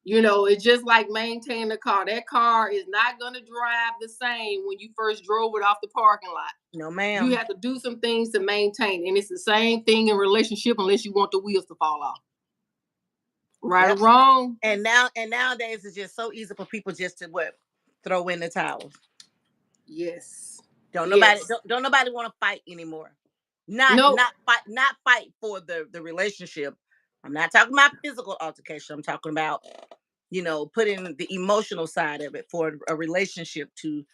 It's just like maintaining a car. That car is not going to drive the same when you first drove it off the parking lot. No, You ma'am. have to do some things to maintain. And it's the same thing in relationship unless you want the wheels to fall off. Right or Yep. wrong? And nowadays it's just so easy for people just to what throw in the towels. Yes. Don't nobody Yes. don't, don't nobody want to fight anymore. No. Not fight for the relationship. I'm not talking about physical altercation. I'm talking about putting the emotional side of it for a relationship to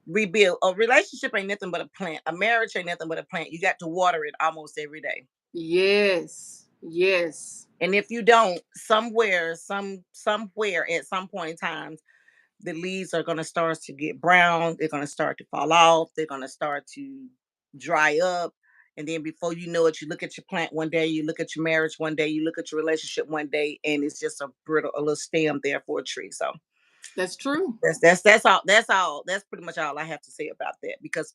rebuild. A relationship ain't nothing but a plant. A marriage ain't nothing but a plant. You got to water it almost every day. Yes. Yes. And if you don't, somewhere at some point in time, the leaves are going to start to get brown. They're going to start to fall off. They're going to start to dry up. And then before you know it, you look at your plant one day, you look at your marriage one day, you look at your relationship one day, and it's just a little stem there for a tree. So That's true. that's pretty much all I have to say about that. Because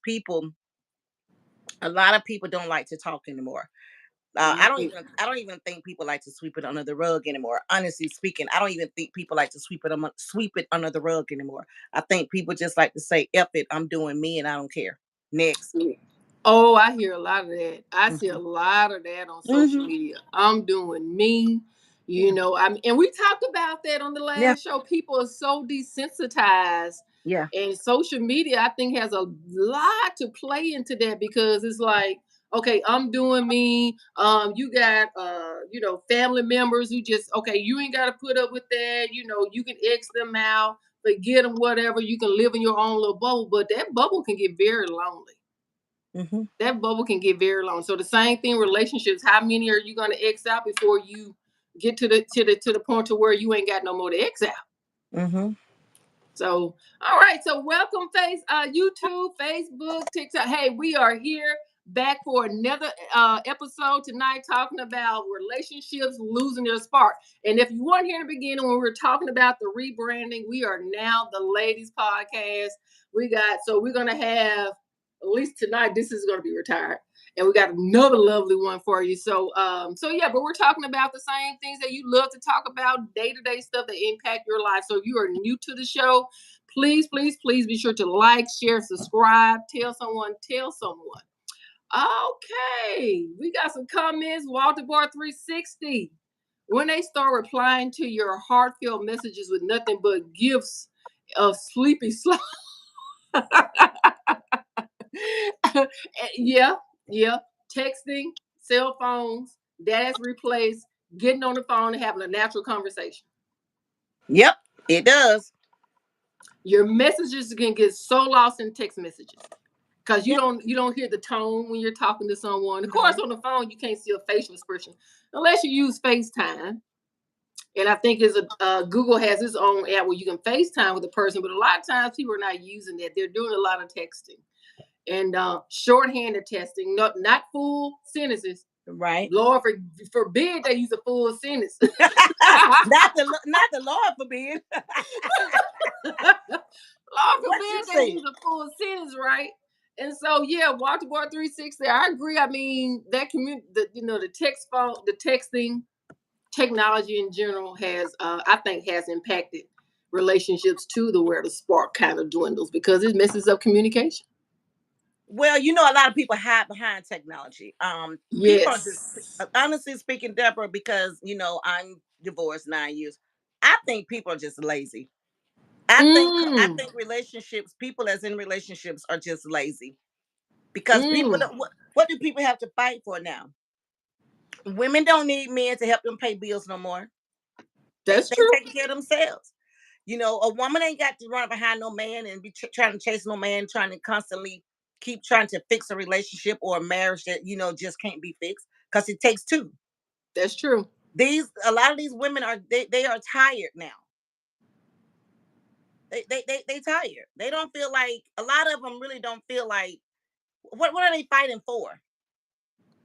a lot of people don't like to talk anymore. Mhm. I don't even think people like to sweep it under the rug anymore. Honestly speaking, I don't even think people like to sweep it under the rug anymore. I think people just like to say, "F it, I'm doing me, and I don't care." Next. Yeah. Oh, I hear a lot of that. I see a Hmm. lot of that on social Hmm. media. I'm doing me. Yeah. And we talked about that on the Yeah. last show. People are so desensitized, Yeah. and social media, I think, has a lot to play into that because it's like, okay, I'm doing me. You got, family members who just, okay, you ain't got to put up with that. You can X them out, forget them, whatever. You can live in your own little bubble, but that bubble can get very lonely. Hmm. That bubble can get very long. So the same thing, relationships. How many are you going to X out before you get to the point to where you ain't got no more to X out? Hmm. So, all right. So welcome, YouTube, Facebook, TikTok. Hey, we are here back for another episode tonight, talking about relationships losing their spark. And if you weren't here in the beginning when we were talking about the rebranding, we are now the ladies podcast. We're gonna have, at least tonight, this is gonna be retired. And we got another lovely one for you. So yeah, but we're talking about the same things that you love to talk about, day-to-day stuff that impact your life. So if you are new to the show, please, please, please be sure to like, share, subscribe, tell someone. Okay, we got some comments. Walter Bar 360. When they start replying to your heartfelt messages with nothing but gifts of sleepy slow. Yeah, yeah. Texting, cell phones, that has replaced getting on the phone and having a natural conversation. Yep, it does. Your messages can get so lost in text messages because you Yep. don't hear the tone when you're talking to someone. Of course, No. on the phone you can't see a facial expression unless you use FaceTime. And I think Google has its own app where you can FaceTime with a person, but a lot of times people are not using that. They're doing a lot of texting and shorthanded testing, not full sentences. Right. Lord forbid they use a full sentence. Not the Lord forbid. Lord What forbid you they said. use a full sentence, right? And so yeah, Walter Bar 360. I agree. I mean, that community, the text phone, the texting technology in general has, I think, has impacted relationships to the where the spark kind of dwindles because it messes up communication. Well, a lot of people hide behind technology. People are just Yes. honestly speaking, Deborah, because I'm divorced 9 years. I think people are just lazy. I Mm, think people as in relationships are just lazy because people. mm. What do people have to fight for now? Women don't need men to help them pay bills no more. That's They true. take care of themselves. A woman ain't got to run behind no man and be trying to chase no man, trying to constantly keep trying to fix a relationship or a marriage that just can't be fixed because it takes two. That's true. A lot of these women they are tired now. They tired. They don't feel like a lot of them really don't feel like what are they fighting for?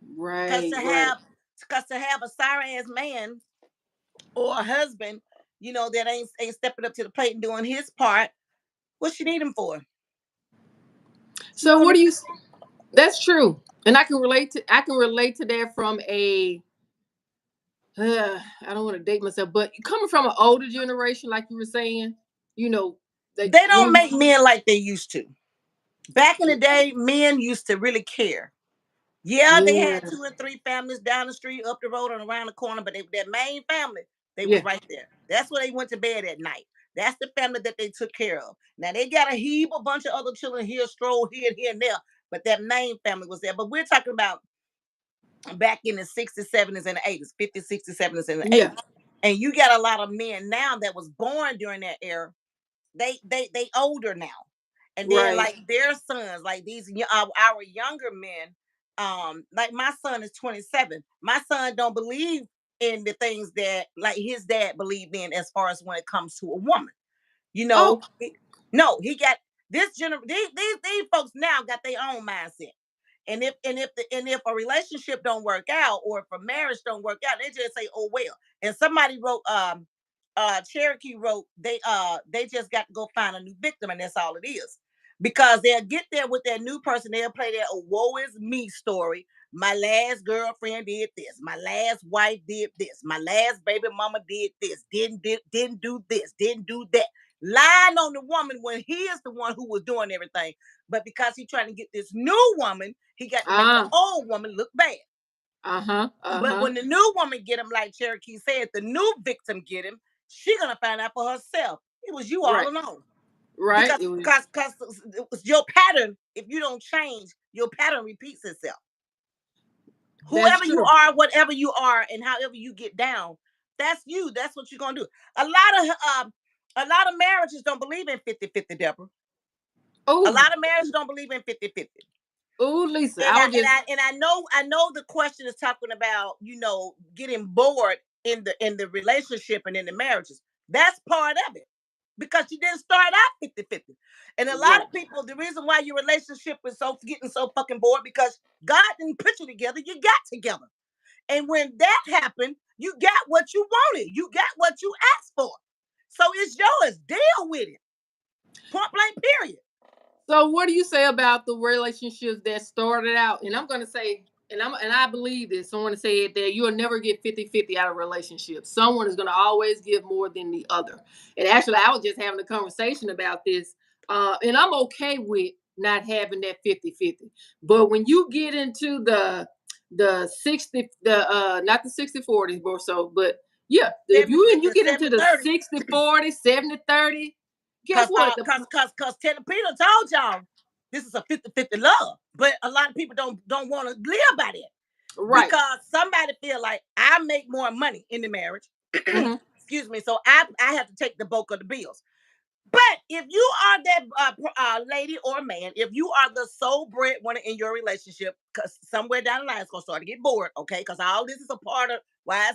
Because Right, to right. have a sorry ass man or a husband, that ain't stepping up to the plate and doing his part. What you need him for? She So don't what need. do you That's true. And I can relate to that from a I don't want to date myself, but coming from an older generation, like you were saying, you know, that They don't when make men like they used to. Back in the day, men used to really care. Yeah, they yeah, had two and three families down the street, up the road, and around the corner, but their main family, they was yeah, right there. That's where they went to bed at night. That's the family that they took care of. Now they got a heap, a bunch of other children here, stroll here and there, but that main family was there. But we're talking about back in the 60s, 70s, and the 80s, 50s, 60s, 70s, and the yeah, 80s. And you got a lot of men now that was born during that era. They older now, and then right. like their sons, like our younger men, like my son is 27. My son don't believe in the things that like his dad believed in as far as when it comes to a woman. You Oh, know, no, he got these folks now got their own mindset. And if a relationship don't work out, or if a marriage don't work out, they just say, oh well. And somebody wrote, Cherokee wrote, they just got to go find a new victim, and that's all it is. Because they'll get there with that new person, they'll play that, oh, woe is me story. My last girlfriend did this, my last wife did this, my last baby mama did this, didn't do this, didn't do that. Lying on the woman when he is the one who was doing everything. But because he's trying to get this new woman, he got to make the ah, old woman look bad. uh-huh, But uh-huh. when the new woman get him, like Cherokee said, the new victim get him, she gonna find out for herself. It was you all Right, along. right. Because It was because your pattern, if you don't change, your pattern repeats itself. that's Whoever you true. are, whatever you are, and however you get down, that's you. That's what you're gonna do. A lot of marriages don't believe in 50-50, Deborah. A Oh, lot of marriages don't believe in 50-50. oh, Lisa, and I I was and just I and I know the question is talking about, getting bored in the relationship and in the marriages. That's part of it, because you didn't start out 50-50. And a lot right. of people, the reason why your relationship is so getting so fucking bored, because God didn't put you together, you got together. And when that happened, you got what you wanted, you got what you asked for. So it's yours. Deal with it. Point blank, period. So what do you say about the relationships that started out? And I'm gonna say, and I believe this. Someone said that you'll never get 50-50 out of a relationship. Someone is gonna always give more than the other. And actually, I was just having a conversation about this. And I'm okay with not having that 50-50. But when you get into the 60, the not the 60-40 or so, but yeah, if 70 you and 50 you or get into the 70-30. 60-40, 70-30, guess Cause what? The Teddy Peter told y'all this is a 50-50 love. But a lot of people don't want to live by that, right. because somebody feel like I make more money in the marriage. Hmm. Excuse me. So I have to take the bulk of the bills. But if you are that lady or man, if you are the sole breadwinner in your relationship, because somewhere down the line it's gonna start to get bored, okay? Because all this is a part of why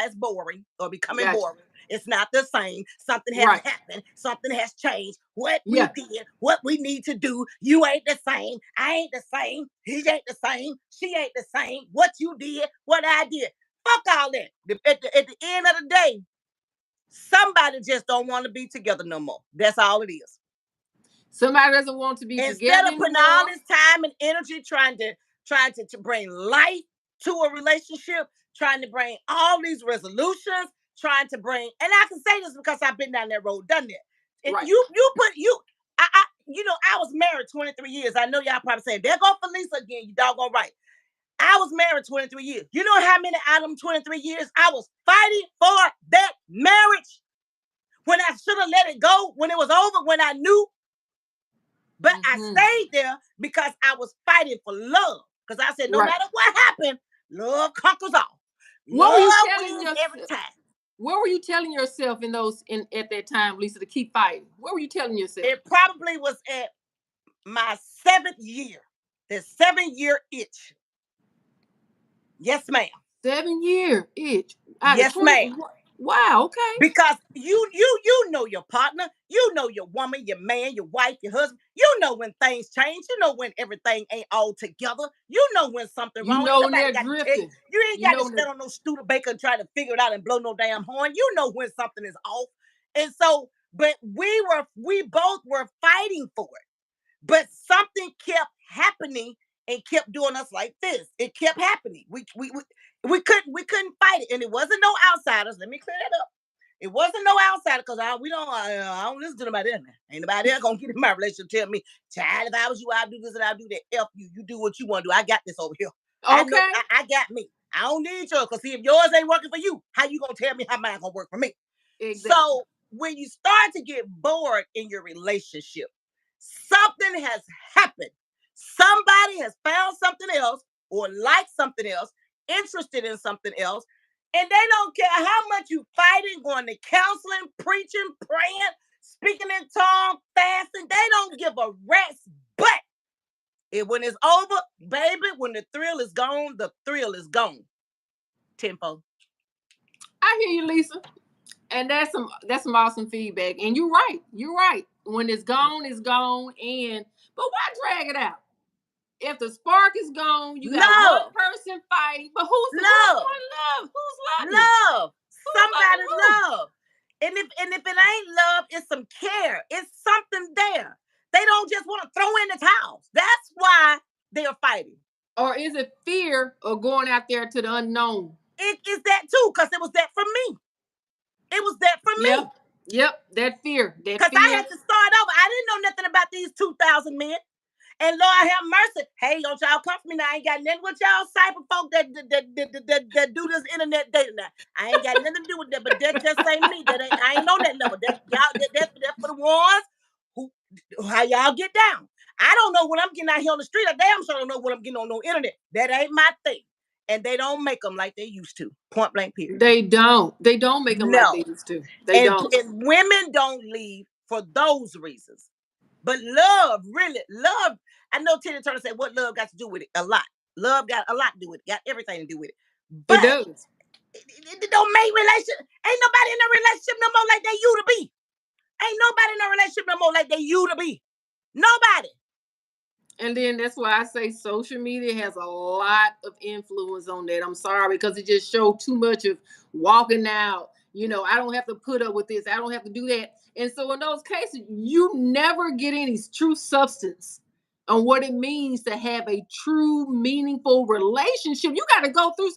it's boring or becoming Gotcha. boring. It's not the same. Something has Right. happened. Something has changed. What we Yeah. did, what we need to do. You ain't the same. I ain't the same. He ain't the same. She ain't the same. What you did, what I did. Fuck all that. At the end of the day, somebody just don't want to be together no more. That's all it is. Somebody doesn't want to be Instead together of putting all anymore. this time and energy trying to bring life to a relationship, trying to bring all these resolutions, trying to bring, and I can say this because I've been down that road, done that. And Right. I was married 23 years. I know y'all probably saying, there go Felicia again, you doggone right. I was married 23 years. You know how many out of them 23 years I was fighting for that marriage, when I should have let it go, when it was over, when I knew. But I Hmm. stayed there because I was fighting for love. Because I said, no Right. matter what happened, love conquers all. What were you Love telling wins every yourself? time. What were you telling yourself in those in at that time, Lisa, to keep fighting? What were you telling yourself? It probably was at my 7th year, the 7-year itch. Yes, ma'am. 7 year itch out of Yes, 20. ma'am. Wow. Okay. Because you know your partner, you know your woman, your man, your wife, your husband. You know when things change. You know when everything ain't all together. You know when something You wrong. Ain't know when nobody they're got to tell you. drifting. You ain't You got to know when stand on no Studebaker and try to figure it out and blow no damn horn. You know when something is off. And so, but we both were fighting for it. But something kept happening and kept doing us like this. It kept happening. We We couldn't fight it, and it wasn't no outsiders. Let me clear that up. It wasn't no outsider because I don't listen to nobody else. Ain't nobody else gonna get in my relationship tell me, child, if I was you, I'd do this and I'd do that. F you. You do what you want to do. I got this over here. I know Okay. I got me. I don't need yours because see if yours ain't working for you, how you gonna tell me how mine gonna work for me? Exactly. So when you start to get bored in your relationship, something has happened. Somebody has found something else or liked something else, interested in something else, and they don't care how much you fighting, going to counseling, preaching, praying, speaking in tongues, fasting. They don't give a rat's butt. When it's over, baby, when the thrill is gone, the thrill is gone. Tempo. I hear you, Lisa. And that's some awesome feedback. And you're right. You're right. When it's gone, it's gone. And but why drag it out? If the spark is gone, you got one Love, person fighting. But who's love, going to love? Who's loving? love. Who's Somebody loving who? love. And if it ain't love, it's some care. It's something there. They don't just want to throw in the towels. That's why they're fighting. Or is it fear of going out there to the unknown? It is that too, because it was that for me. It was that for Yep. me. Yep. That fear. That Because I fear. had to start over. I didn't know nothing about these 2,000 men. And Lord have mercy. Hey, don't y'all come for me now. I ain't got nothing with y'all cyber folk that do this internet dating now. I ain't got nothing to do with that, but that just ain't me. I ain't know that level. That's for the ones who how y'all get down. I don't know what I'm getting out here on the street. I damn sure don't know what I'm getting on no internet. That ain't my thing. And they don't make them like they used to. Point blank period. They don't. They don't make them like No. they used to. They And, don't. and women don't leave for those reasons. But love, really, love. I know Tina Turner said, what love got to do with it? A lot. Love got a lot to do with it. Got everything to do with it. It But does. it don't make relationship. Ain't nobody in a relationship no more like they you to be. Ain't nobody in a relationship no more like they you to be. Nobody. And then that's why I say social media has a lot of influence on that. I'm sorry because it just showed too much of walking out. I don't have to put up with this. I don't have to do that. And so in those cases, you never get any true substance on what it means to have a true, meaningful relationship. You got to go through.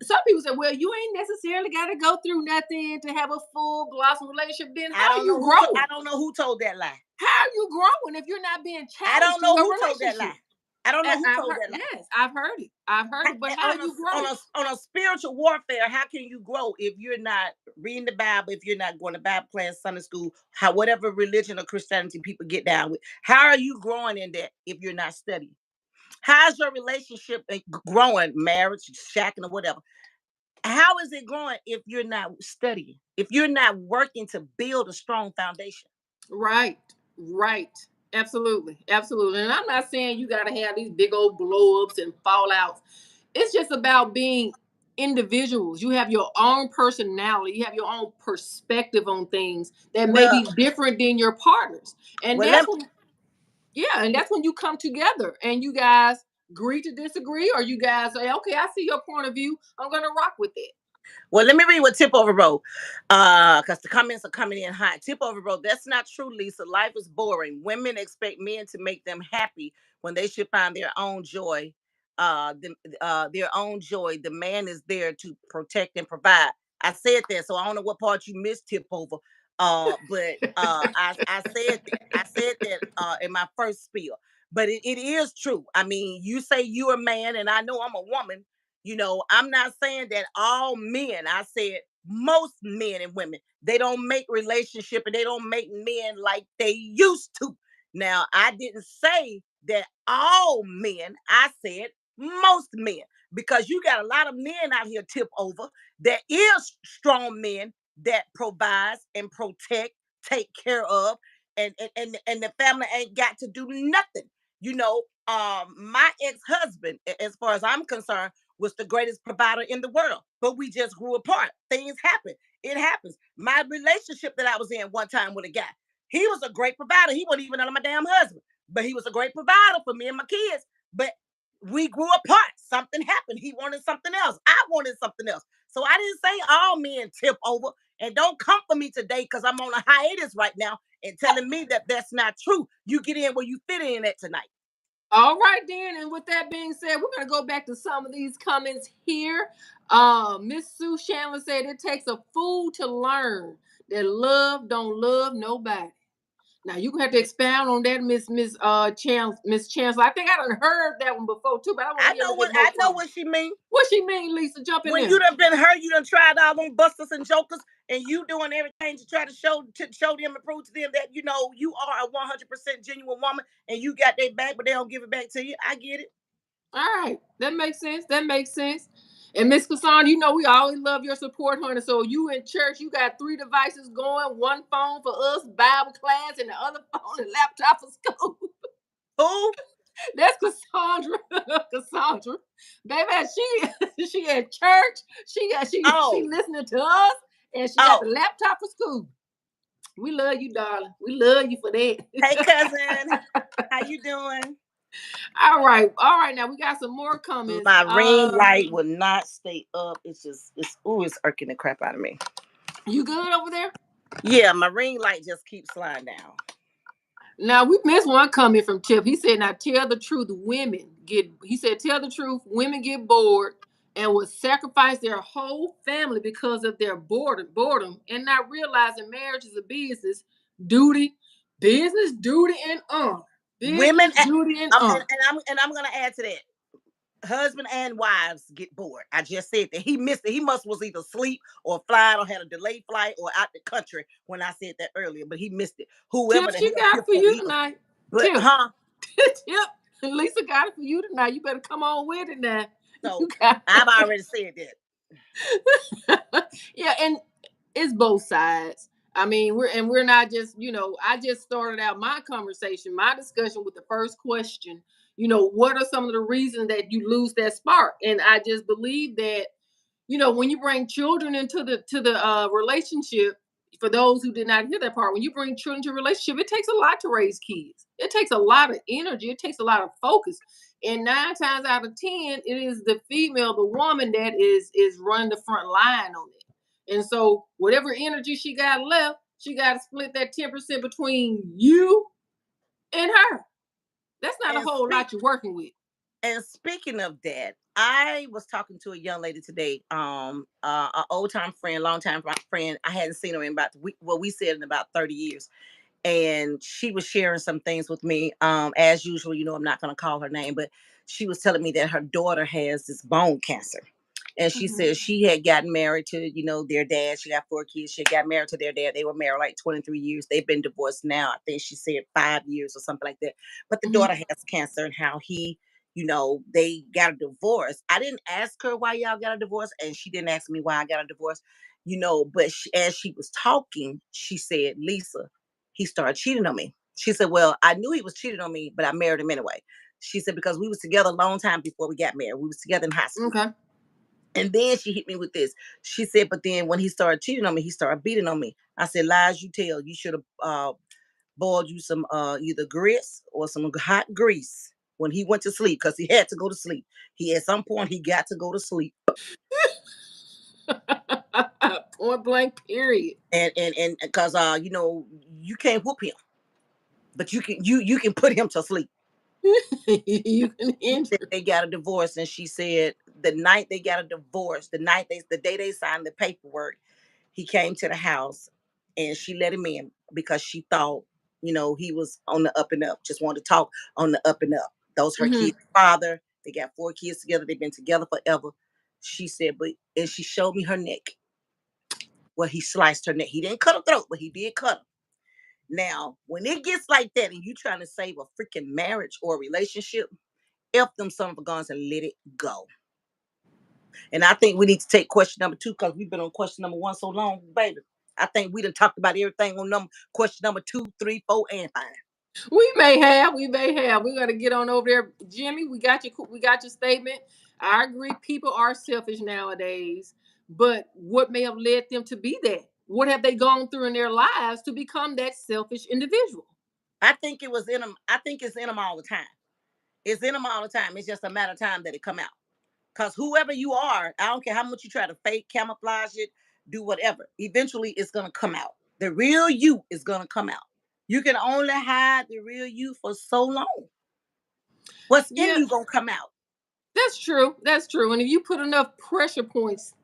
Some people say, "Well, you ain't necessarily got to go through nothing to have a full blossom relationship." Then how are you growing? I don't know who told that lie. How are you growing if you're not being I don't challenged in know your who told that relationship? lie. I don't know who I've told heard, that lie. yes, I've heard it. I've heard it. But how On do you grow? a spiritual warfare, how can you grow if you're not reading the Bible, if you're not going to Bible class, Sunday school, whatever religion or Christianity people get down with? How are you growing in that if you're not studying? How's your relationship growing, marriage, shacking, or whatever? How is it growing if you're not studying? If you're not working to build a strong foundation? Right, right. Absolutely, absolutely. And I'm not saying you got to have these big old blow ups and fallouts. It's just about being individuals. You have your own personality. You have your own perspective on things that may Well, be different than your partners. And well, that's when, yeah, and that's when you come together and you guys agree to disagree, or you guys say, okay, I see your point of view. I'm going to rock with it. let me read what Tip Over wrote. Because the comments are coming in hot. Tip Over wrote, that's not true, Lisa. Life is boring. Women expect men to make them happy when they should find their own joy. Their own joy. The man is there to protect and provide. I said that, so I don't know what part you missed, Tip Over. I said that. I said that in my first spiel. But it is true. I mean, you say you're a man, and I know I'm a woman. I'm not saying that all men. I said most men and women, they don't make relationship and they don't make men like they used to. Now, I didn't say that all men. I said most men, because you got a lot of men out here Tip Over that is strong men that provides and protect, take care of, and the family ain't got to do nothing. My ex-husband, as far as I'm concerned, was the greatest provider in the world, but we just grew apart. Things happen. It happens. My relationship that I was in one time with a guy, he was a great provider. He wasn't even under my damn husband, but he was a great provider for me and my kids. But we grew apart. Something happened. He wanted something else. I wanted something else. So I didn't say all men Tip Over. And don't come for me today because I'm on a hiatus right now and telling me that that's not true. You get in where you fit in at tonight. All right, then. And with that being said, we're gonna go back to some of these comments here. Miss Sue Chandler said it takes a fool to learn that love don't love nobody. Now you gonna have to expound on that, Miss Chancellor. I think I done heard that one before too, but I want to hear a little bit more I know from you. what she mean. What she mean, Lisa? Jump in When there. you done been hurt, you done tried all them busters and jokers, and you doing everything to try to show them and prove to them that you know you are a 100% genuine woman, and you got their back, but they don't give it back to you. I get it. All right, that makes sense. That makes sense. And Miss Cassandra, you know we always love your support, honey. So you in church, you got three devices going: one phone for us, Bible class, and the other phone and laptop for school. Who? That's Cassandra. Cassandra, baby, she at church. She Oh, listening to us, and she got the oh. laptop for school. We love you, darling. We love you for Hey, that. cousin, how you doing? All right. Now we got some more comments. My ring light will not stay up. It's irking the crap out of me. You good over there? Yeah, my ring light just keeps sliding down. Now we missed one comment from Chip. He said, "Now tell the truth, women get." He said, "Tell the truth, women get bored and will sacrifice their whole family because of their boredom, and not realizing marriage is a duty, business, duty, and honor, Women, business, duty, and and, honor." I'm gonna add to that. Husband and wives get bored. I just said that he missed it. He must was either asleep or flying or had a delayed flight or out the country when I said that earlier. But he missed it. Tip, Whoever the she hell got it Tip for was, you he was. tonight. But Tip, huh? Tip, Lisa got it for you tonight. You better come on with it now. You So got I've already said that. yeah, and it's both sides. I mean, we're not just, I just started out my conversation, my discussion with the first question. What are some of the reasons that you lose that spark? And I just believe that, when you bring children into the relationship, for those who did not hear that part, when you bring children to a relationship, it takes a lot to raise kids. It takes a lot of energy. It takes a lot of focus. And 9 times out of 10, it is the female, the woman that is running the front line on it. And so whatever energy she got left, she got to split that 10% between you and her. That's not a And whole speak lot you're working with. and speaking of that, I was talking to a young lady today, an old time friend, long time friend. I hadn't seen her in we said in about 30 years. And she was sharing some things with me. As usual, I'm not going to call her name, but she was telling me that her daughter has this bone cancer. And she Mm-hmm. said she had gotten married to, their dad. She got 4 kids. She got married to their dad. They were married like 23 years. They've been divorced now. I think she said 5 years or something like that. But the Mm-hmm. daughter has cancer and how they got a divorce. I didn't ask her why y'all got a divorce, and she didn't ask me why I got a divorce. But as she was talking, she said, Lisa, he started cheating on me. She said, well, I knew he was cheating on me, but I married him anyway. She said, because we was together a long time before we got married. We was together in high school. Okay. And then she hit me with this. She said, but then when he started cheating on me, he started beating on me. I said, lies you tell. You should have boiled you some either grits or some hot grease when he went to sleep, because he had to go to sleep. At some point he got to go to sleep. Point blank, period. And because you can't whoop him, but you can put him to sleep. You can She said injure. they got a divorce, and she said the night they got a divorce, the day they signed the paperwork, he came to the house, and she let him in because she thought, he was on the up and up, just wanted to talk on the up and up. Those her Mm-hmm. kids' father. They got 4 kids together. They've been together forever. She said, and she showed me her neck. Well, he sliced her neck. He didn't cut her throat, but he did cut her. Now, when it gets like that, and you trying to save a freaking marriage or a relationship, F them son of a guns and let it go. And I think we need to take question number 2, because we've been on question number 1 so long, baby. I think we done talked about everything on question number 2, 3, 4, and 5. We may have. We got to get on over there, Jimmy. We got your statement. I agree. People are selfish nowadays, but what may have led them to be that? What have they gone through in their lives to become that selfish individual? I think it was in them. I think it's in them all the time. It's in them all the time. It's just a matter of time that it come out. Because whoever you are, I don't care how much you try to fake, camouflage it, do whatever. Eventually, it's gonna come out. The real you is gonna come out. You can only hide the real you for so long. What's in Yeah, you gonna come out. that's true. That's true. And if you put enough pressure points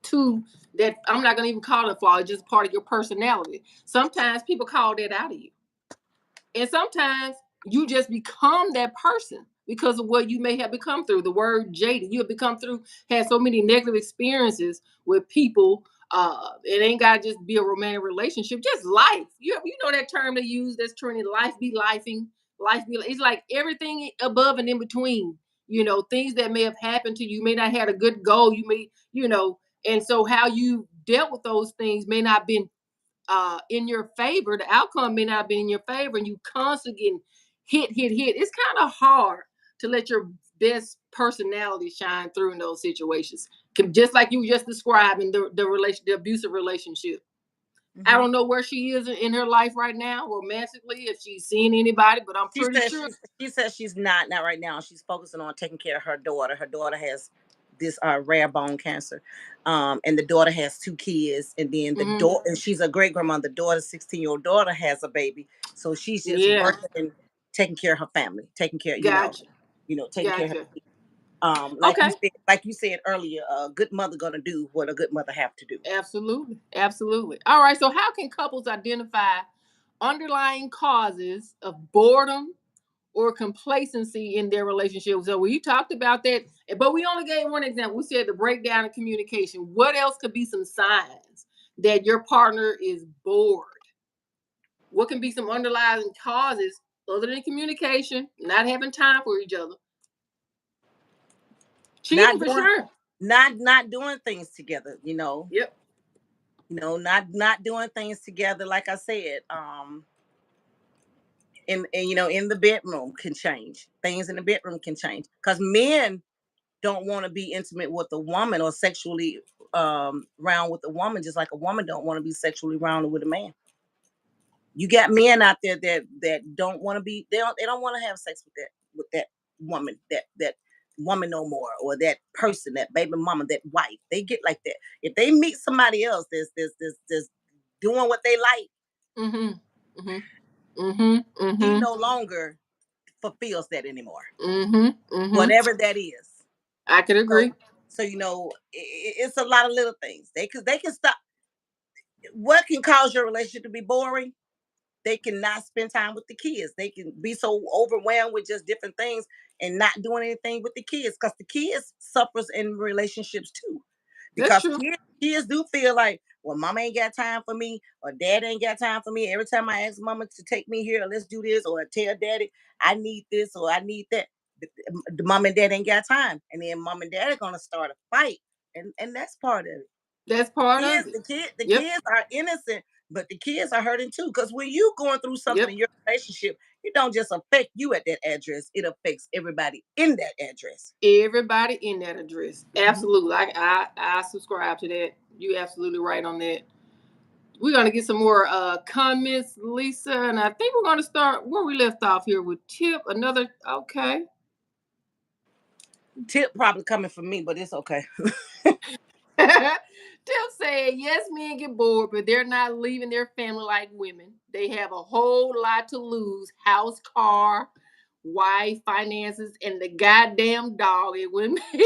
to that, I'm not gonna even call it a flaw, it's just part of your personality. Sometimes people call that out of you. And sometimes you just become that person because of what you may have become through. The word jaded, you have become through, had so many negative experiences with people. It ain't gotta just be a romantic relationship, just life. You know that term they use that's turning life be lifing, life be it's like everything above and in between. Things that may have happened to you may not had a good goal. You may, and so how you dealt with those things may not been in your favor. The outcome may not be in your favor, and you constantly getting hit. It's kind of hard to let your best personality shine through in those situations. Just like you just described in the abusive relationship. I Hmm. don't know where she is in her life right now, romantically, if she's seeing anybody, but I'm She pretty says sure. she says she's not right now. She's focusing on taking care of her daughter. Her daughter has this rare bone cancer, and the daughter has two kids. And then the Hmm. daughter, and she's a great grandmother. The daughter, 16-year-old daughter, has a baby. So she's just Yeah, working and taking care of her family, taking care, gotcha, taking care of her. gotcha. Like Okay. you said earlier, a good mother gonna do what a good mother have to do. Absolutely. Absolutely. All right. So, how can couples identify underlying causes of boredom or complacency in their relationship? So, we talked about that, but we only gave one example. We said the breakdown in communication. What else could be some signs that your partner is bored? What can be some underlying causes other than communication, not having time for each other? Cheating Not for doing sure. not doing things together. Yep. Not doing things together. Like I said, in the bedroom can change. Things in the bedroom can change because men don't want to be intimate with a woman or sexually round with a woman, just like a woman don't want to be sexually rounded with a man. You got men out there that don't want to be they don't want to have sex with that woman, that woman no more, or that person, that baby mama, that wife. They get like that. If they meet somebody else that's doing what they like, Mm-hmm. Mm-hmm. Mm-hmm. he Mm-hmm. no longer fulfills that anymore. Mm-hmm. Mm-hmm. Whatever that is. I could So agree. it's a lot of little things. They can stop. What can cause your relationship to be boring? They cannot spend time with the kids. They can be so overwhelmed with just different things and not doing anything with the kids because the kids suffers in relationships too. That's Because true. kids do feel like, well, mama ain't got time for me, or dad ain't got time for me. Every time I ask mama to take me here, or let's do this, or I tell daddy I need this or I need that, the mom and dad ain't got time, and then mom and dad are gonna start a fight, and that's part of it. That's part of Kids, it. the Yep. kids are innocent, but the kids are hurting too. Because when you going through something Yep. in your relationship, it don't just affect you at that address; it affects everybody in that address. Everybody in that address. Mhm. Absolutely. I subscribe to that. You absolutely right on that. We're gonna get some more comments, Lisa, and I think we're gonna start where we left off here with Tip. Another okay. Tip probably coming from me, but it's okay. Tip said, yes, men get bored, but they're not leaving their family like women. They have a whole lot to lose: house, car, wife, finances, and the goddamn dog. It wouldn't and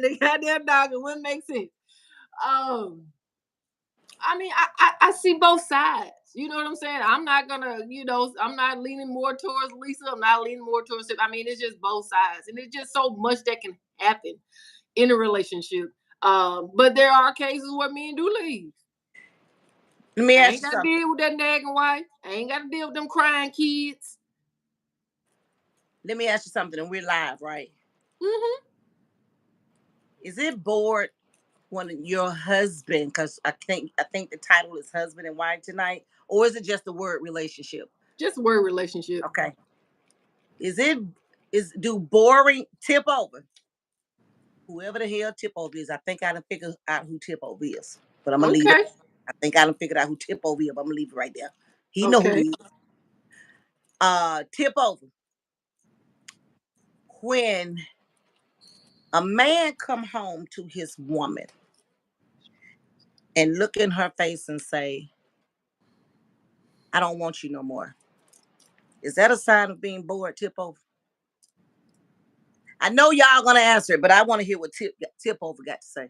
the goddamn dog, it wouldn't make sense. Um, I mean, I see both sides. You know what I'm saying? I'm not gonna, I'm not leaning more towards Lisa. I'm not leaning more towards Tip. I mean, it's just both sides, and it's just so much that can happen in a relationship. But there are cases where men do leave. Let me I ask ain't you got to something. deal with that nagging wife. I ain't got to deal with them crying kids. Let me ask you something, and we're live, right? Hmm. Is it bored when your husband? Because I think the title is husband and wife tonight, or is it just the word relationship? Just a word relationship. Okay. Is it is do boring tip over? Whoever the hell Tip over is, I think I done figured out who Tip over is. But I'm gonna leave it. Okay. I think I done figured out who Tip over is, but I'm gonna leave it right there. He know who Okay. he is. Tip over. When a man come home to his woman and look in her face and say, I don't want you no more. Is that a sign of being bored? Tip over. I know y'all gonna answer it, but I want to hear what tip over got to say.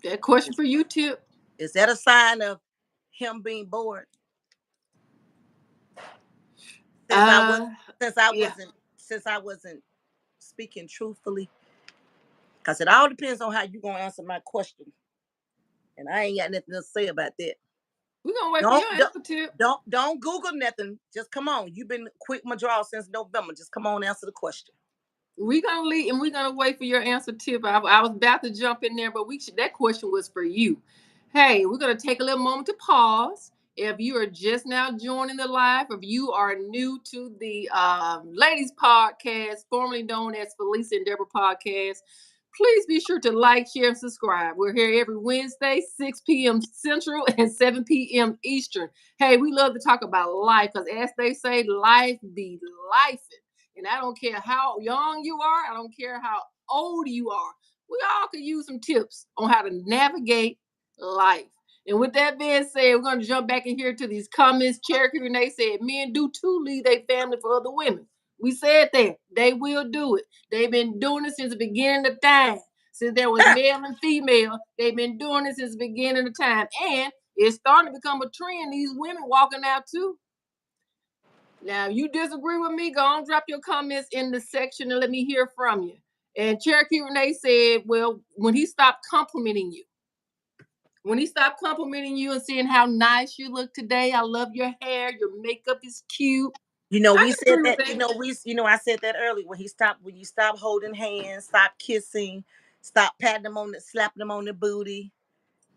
That question for you, Tip. Is that a sign of him being bored? Since I was Uh, since I yeah. wasn't since I wasn't speaking truthfully, because it all depends on how you gonna answer my question, and I ain't got nothing to say about that. We're gonna wait for Don't your don't answer, Tip. don't Google nothing. Just come on. You've been quick my draw since November. Just come on, answer the question. We're gonna leave and we're gonna wait for your answer, Tip. I was about to jump in there, but that question was for you. Hey, we're gonna take a little moment to pause. If you are just now joining the live, if you are new to the ladies podcast, formerly known as Felicia and Deborah podcast, please be sure to like, share, and subscribe. We're here every Wednesday, 6 p.m. Central and 7 p.m. Eastern. Hey, we love to talk about life because, as they say, life be life. And I don't care how young you are, I don't care how old you are. We all could use some tips on how to navigate life. And with that being said, we're going to jump back in here to these comments. Cherokee Renee said, men do too leave their family for other women. We said that. They will do it. They've been doing it since the beginning of time. Since there was male and female, they've been doing it since the beginning of time. And it's starting to become a trend. These women walking out too. Now, if you disagree with me, go on, drop your comments in the section and let me hear from you. And Cherokee Renee said, well, when he stopped complimenting you, and saying how nice you look today, I love your hair, your makeup is cute. I We can said agree with that. that. I said that earlier. When you stop holding hands, stop kissing, stop patting them on the, slapping them on the booty.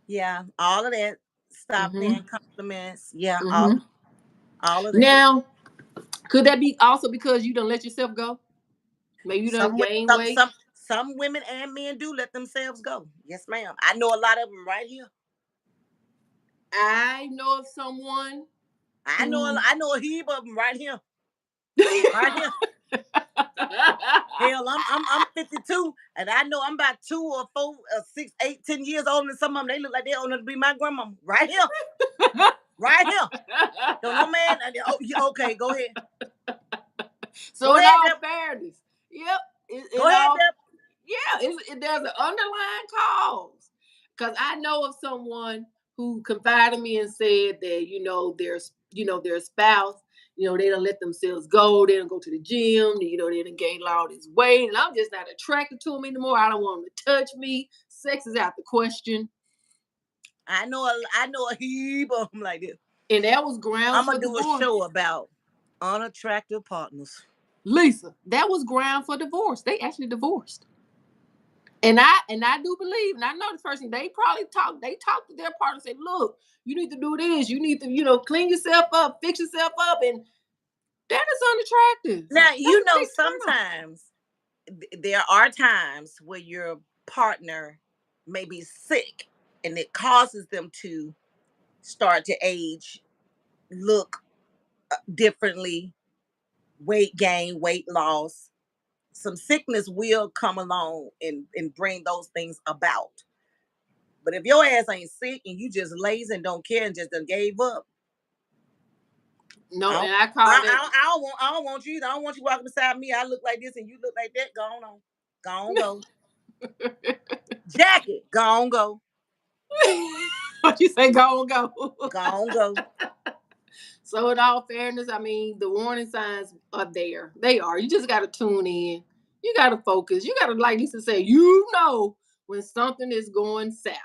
Yeah, all of that. Stop Mm-hmm. paying compliments. Yeah, Mm-hmm. all of that. Now, could that be also because you don't let yourself go? Maybe you don't Some wo- gain weight. some women and men do let themselves go. Yes, ma'am. I know a lot of them right here. I know of someone who I know a heap of them right here. Right here. Hell, I'm 52, and I know I'm about 2 or 4 or 6, 8, 10 years older than some of them. They look like they old enough to be my grandmama. Right here, right here. Don't no man. Oh, okay, go ahead. So Go in ahead, all Deb. fairness, yep, Go in ahead, all, Deb. yeah, there's an underlying cause. Because I know of someone who confided in me and said that their spouse, they don't let themselves go. They don't go to the gym. They don't gain all this weight, and I'm just not attracted to them anymore. I don't want them to touch me. Sex is out the question. I know a heap of them like this. And that was grounds I'm for gonna do a divorce. show about unattractive partners. Lisa, that was ground for divorce. They actually divorced. And I do believe, and I know this person, they talk to their partner and say, look, you need to do this, you need to, clean yourself up, fix yourself up, and that is unattractive. Now That's you a know big turn off. sometimes there are times where your partner may be sick, and it causes them to start to age, look differently, weight gain, weight loss. Some sickness will come along and bring those things about. But if your ass ain't sick and you just lazy and don't care and just done gave up, No, and I call that I don't want you either. I don't want you walking beside me. I look like this and you look like that. Go on. Go on, go. Jacket, go on, go. what you say, go, go. Go on, go. So in all fairness, I mean, the warning signs are there. They are. You just got to tune in. You got to focus. You got to, like Lisa said, when something is going south.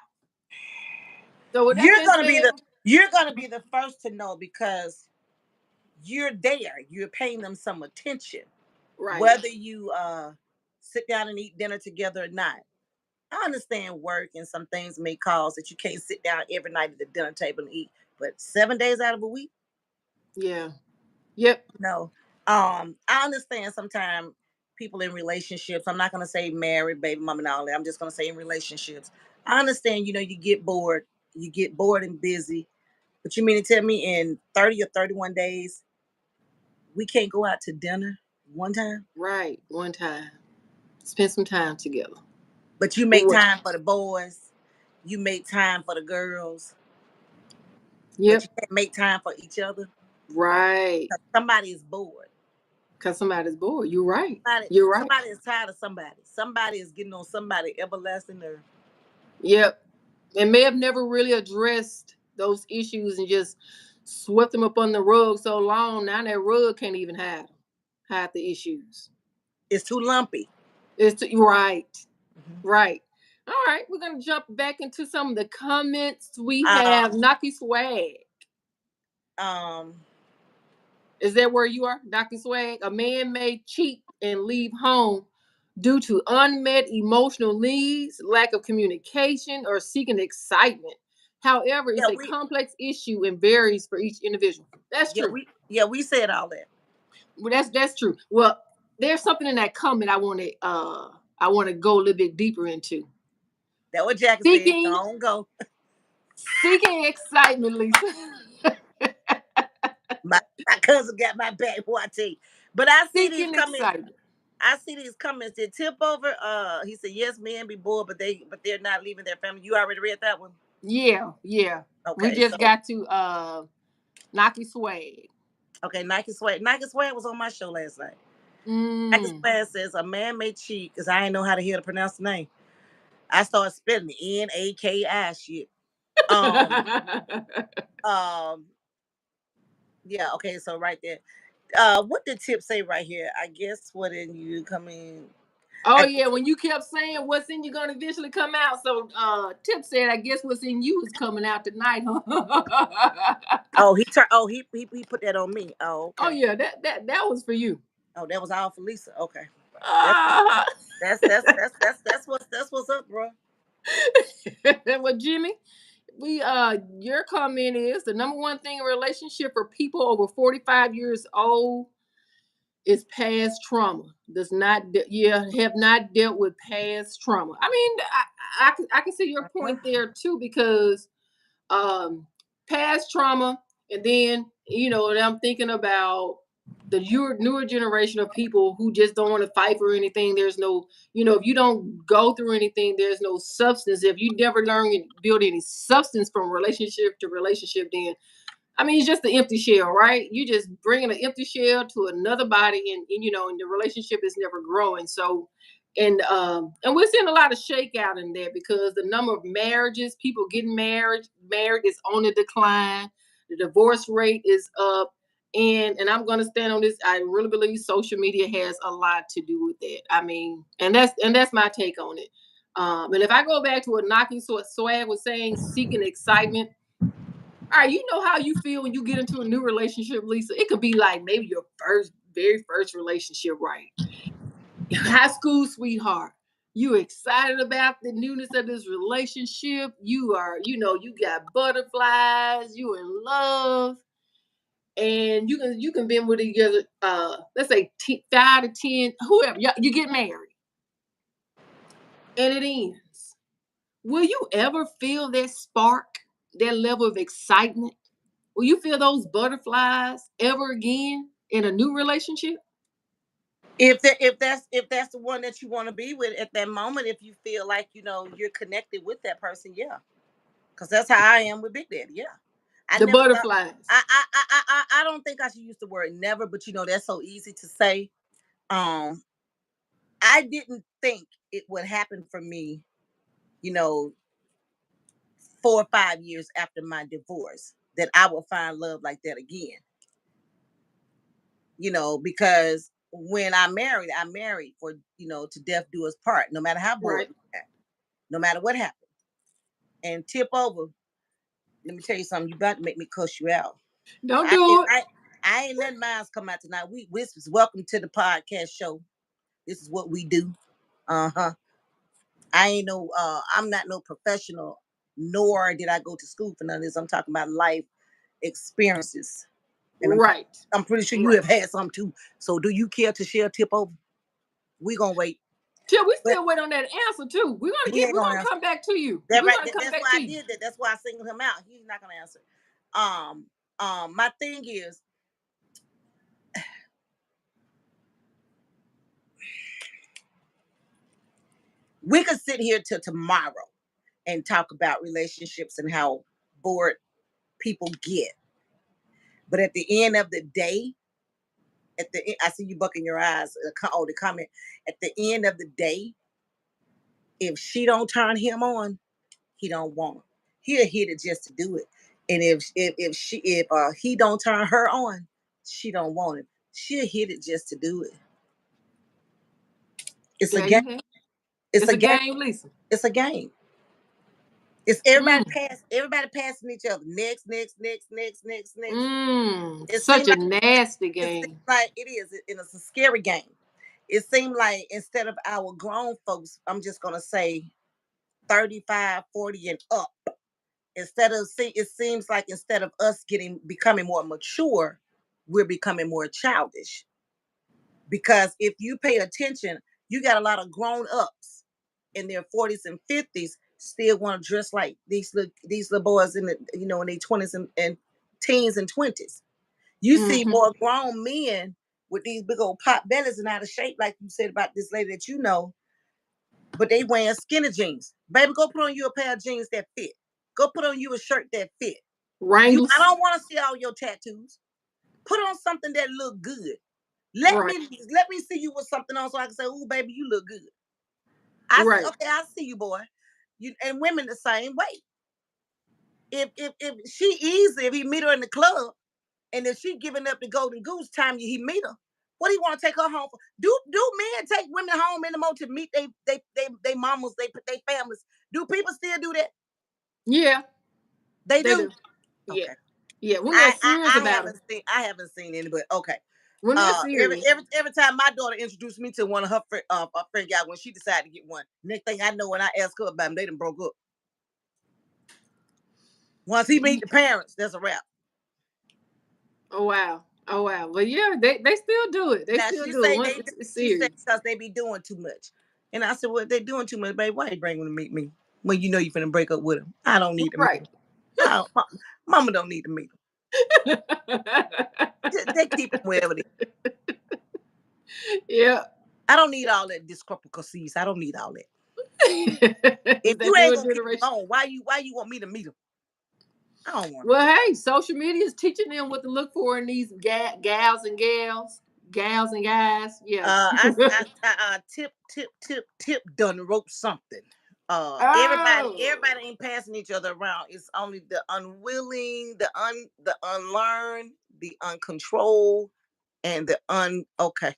So with that You're being gonna be said, the first to know because you're there. You're paying them some attention. right. Whether you sit down and eat dinner together or not. I understand work and some things may cause that you can't sit down every night at the dinner table and eat, but 7 days out of a week, Yeah. Yep. no. I understand sometimes people in relationships. I'm not gonna say married, baby mom, and all that. I'm just gonna say in relationships. I understand. You get bored and busy. But you mean to tell me in 30 or 31 days we can't go out to dinner one time? Right. One time. Spend some time together. But you make What? time for the boys. You make time for the girls. but you Yep. can't make time for each other. Right. 'Cause somebody is bored. Because somebody's bored. You're right. Somebody, You're right. somebody is tired of somebody. Somebody is getting on somebody everlasting nerve. Yep. And may have never really addressed those issues and just swept them up on the rug so long. Now that rug can't even hide the issues. It's too lumpy. Right. Mhm. Right. All right. We're gonna jump back into some of the comments. We Uh, have Naki Swag. um, Is that where you are, Dr. Swag? A man may cheat and leave home due to unmet emotional needs, lack of communication, or seeking excitement. However, yeah, it's a complex issue and varies for each individual. That's true. we said all that. Well, that's true. Well, there's something in that comment I want to go a little bit deeper into. That what Jackie said. Seeking Don't go. seeking excitement, Lisa. My cousin got my back. What I tell you. But I see these Seeking comments. excitement. I see these comments that tip over. He said, "Yes, men be bored, but they're not leaving their family." You already read that one. Yeah, yeah. We Okay, just so got to Naki Swag. okay, Nike Swag. Nike Swag was on my show last night. Nike Mm. Swag says a man may cheat because I ain't know how to hear to pronounce the name. I started spelling the Naki shit. Um, um, yeah. Okay, so right there. What did Tip say right here? I guess what in you come in. Oh I, yeah, when you kept saying what's in you gonna eventually come out. So Tip said, I guess what's in you is coming out tonight, huh? oh, he turned. Oh, he put that on me. Oh, Oh okay. yeah, that was for you. Oh, that was all for Lisa. Okay. That's Uh, that's what's up, bro. well, Jimmy, we your comment is the number one thing in a relationship for people over 45 years old is past trauma. Does not have not dealt with past trauma. I mean, I can see your point Mhm. there too, because um past trauma, and then and I'm thinking about the newer generation of people who just don't want to fight for anything. There's no, if you don't go through anything, there's no substance. If you never learn and build any substance from relationship to relationship, then I mean, it's just the empty shell, right? You just bringing an empty shell to another body, and the relationship is never growing. So, and we're seeing a lot of shakeout in there because the number of marriages, people getting married is on the decline. The divorce rate is up, and I'm going to stand on this. I really believe social media has a lot to do with that. I mean, and that's my take on it. And if I go back to what Knocking Swag was saying, seeking excitement, all right, you know how you feel when you get into a new relationship, Lisa. It could be like maybe your very first relationship, right? High school sweetheart. You excited about the newness of this relationship. You are, you got butterflies. You in love, and you can been with each other. Let's say 5 to 10, whoever. You get married, and it ends. Will you ever feel that spark, that level of excitement? Will you feel those butterflies ever again in a new relationship? If that's the one that you want to be with at that moment, if you feel like you're connected with that person, yeah, because that's how I am with Big Daddy. Yeah, I The never thought. butterflies. I don't think I should use the word never, but that's so easy to say. Um, I didn't think it would happen for me. You know, 4 or 5 years after my divorce, that I would find love like that again. Because when I married for to death do us part, no matter how bored Right. we got, no matter what happened. And tip over, let me tell you something. You about to make me cuss you out. Don't I do ain't, it. I, I ain't letting mine come out tonight. This is welcome to the podcast show. This is what we do. Uh-huh. I'm not no professional, nor did I go to school for none of this. I'm talking about life experiences. And Right. I'm pretty sure you Right. have had some too. So do you care to share tip over? We gonna wait. Till we But still wait on that answer too. We're gonna he get ain't we're gonna gonna answer. come back to you. That We're right. gonna come That's back why to I you. did that. That's why I singled him out. He's not gonna answer. Um, my thing is, we could sit here till tomorrow and talk about relationships and how bored people get. But at the end of the day, I see you bucking your eyes. The comment. At the end of the day, if she don't turn him on, he don't want her. He'll hit it just to do it. And if he don't turn her on, she don't want him. She'll hit it just to do it. It's a There game. you have. It's It's a a game. game, Lisa. It's a game. It's Mm. everybody passing each other. Next. It Such seems a like nasty it seems game. like it is, and it's a scary game. It seems like instead of our grown folks, I'm just gonna say 35, 40 and up. It seems like instead of us becoming more mature, we're becoming more childish. Because if you pay attention, you got a lot of grown ups in their 40s and 50s still want to dress like these little boys in their 20s and teens and 20s. You see Hmm. more grown men with these big old pot bellies and out of shape, like you said about this lady that you know, but they wearing skinny jeans. Baby, go put on you a pair of jeans that fit. Go put on you a shirt that fit. I Wranglers. don't want to see all your tattoos. Put on something that look good. Let Right. me let me see you with something on so I can say, "Oh, baby, you look good." I see. Right. Okay, I see you, boy. You and women the same way. If she easy, if he meet her in the club, and if she giving up the golden goose time he meet her, what do you want to take her home for? Do men take women home anymore to meet they mamas, they families? Do people still do that? Yeah, They they do. do. Yeah. Okay. Yeah. When they're serious about it. I haven't seen any, but okay. When they're Every serious. every every time my daughter introduced me to one of her friend guys when she decided to get one. Next thing I know, when I asked her about them, they done broke up. Once he meet the parents, that's a wrap. Oh wow. Oh wow. Well, yeah, they still do it. They Now still she do it say once they do. it's She said serious. because they be doing too much. And I said, well, if they doing too much, babe, why you bring them to meet me when you know you finna break up with them? I don't need to meet Right. them. Mama don't need to meet them. They keep them wherever they. Yeah. I don't need all that discrepancies. I don't need all that. Is If that you ain't newer gonna keep them generation? on, why you want me to meet them? I don't want. Well, hey, social media is teaching them what to look for in these gals and guys. Yeah. Tip done wrote something. Oh, Everybody ain't passing each other around. It's only the unwilling, the unlearned, the uncontrolled, and the okay.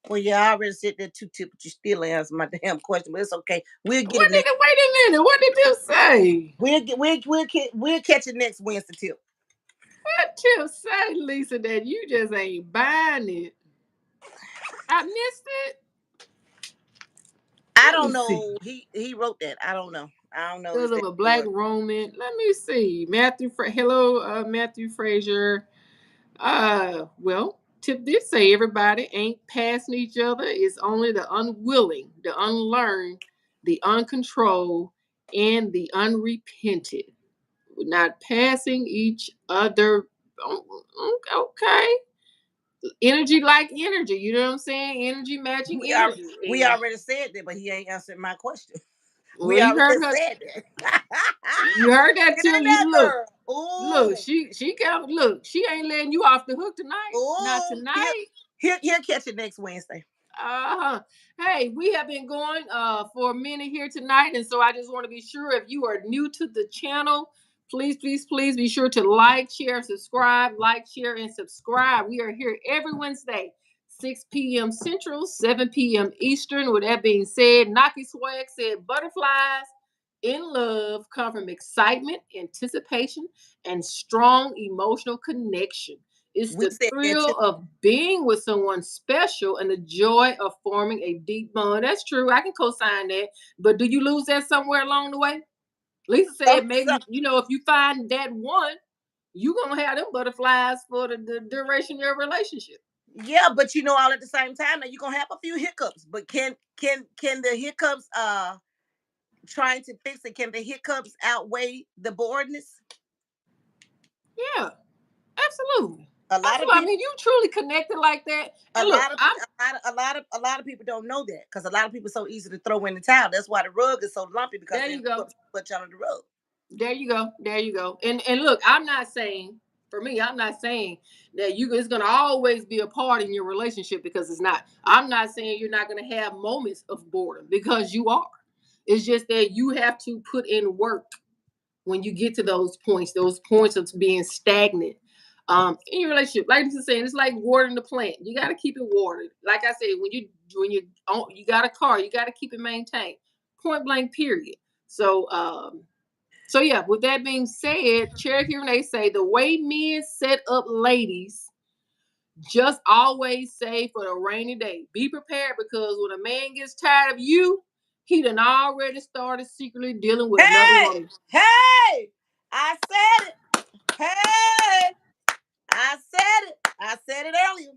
Well, yeah, I already said that too, Tip, but you still ain't answer my damn question. But it's okay. We'll get what it did next. it? Wait a minute. What did you say? We'll catch it next Wednesday, Tip. What you say, Lisa? That you just ain't buying it. I missed it. I Let don't me see. know. He wrote that. I don't know. I don't know. Because Is of that a the black word? Roman. Let me see. Hello, Matthew Frazier. Well, Tip did say everybody ain't passing each other. It's only the unwilling, the unlearned, the uncontrolled, and the unrepented. We're not passing each other. Okay. Energy like energy. You know what I'm saying? Energy matching We are energy. we And already said that, but he ain't answered my question. well, We you already heard her. said that. You heard that Get too. in You that look. girl. Look, Ooh. she got look, she ain't letting you off the hook tonight. Not Ooh. tonight. He'll catch it next Wednesday. Uh-huh. Hey, we have been going for a minute here tonight, and so I just want to be sure if you are new to the channel, please be sure to like, share, subscribe, like, share, and subscribe. We are here every Wednesday, 6 p.m. Central, 7 p.m. Eastern. With that being said, Naki Swag said butterflies in love come from excitement, anticipation, and strong emotional connection. It's We the said that too. thrill of being with someone special and the joy of forming a deep bond. That's true. I can co-sign that. But do you lose that somewhere along the way? Lisa Some, said some, maybe, if you find that one, you gonna have them butterflies for the duration of your relationship. yeah, but all at the same time, now you're gonna have a few hiccups. But can the hiccups trying to fix it, can the hiccups outweigh the boredness? Yeah, absolutely. A lot of Absolutely. I people mean, you truly connected like that. a And look, lot of I'm people a lot of people don't know that because a lot of people so easy to throw in the towel. That's why the rug is so lumpy because there they you go. put so much under the rug. There you go. There you go. And look, I'm not saying, for me, I'm not saying that you it's gonna always be a part in your relationship, because it's not. I'm not saying you're not gonna have moments of boredom, because you are. It's just that you have to put in work when you get to those points of being stagnant. In your relationship, like you saying, it's like watering the plant. You got to keep it watered. Like I said, when you got a car, you got to keep it maintained. Point blank. Period. So yeah, with that being said, Cherokee Renee say the way men set up ladies, just always say for the rainy day. Be prepared, because when a man gets tired of you, he done already started secretly dealing with another Hey, woman. hey, I said it. Hey, I said it. I said it earlier.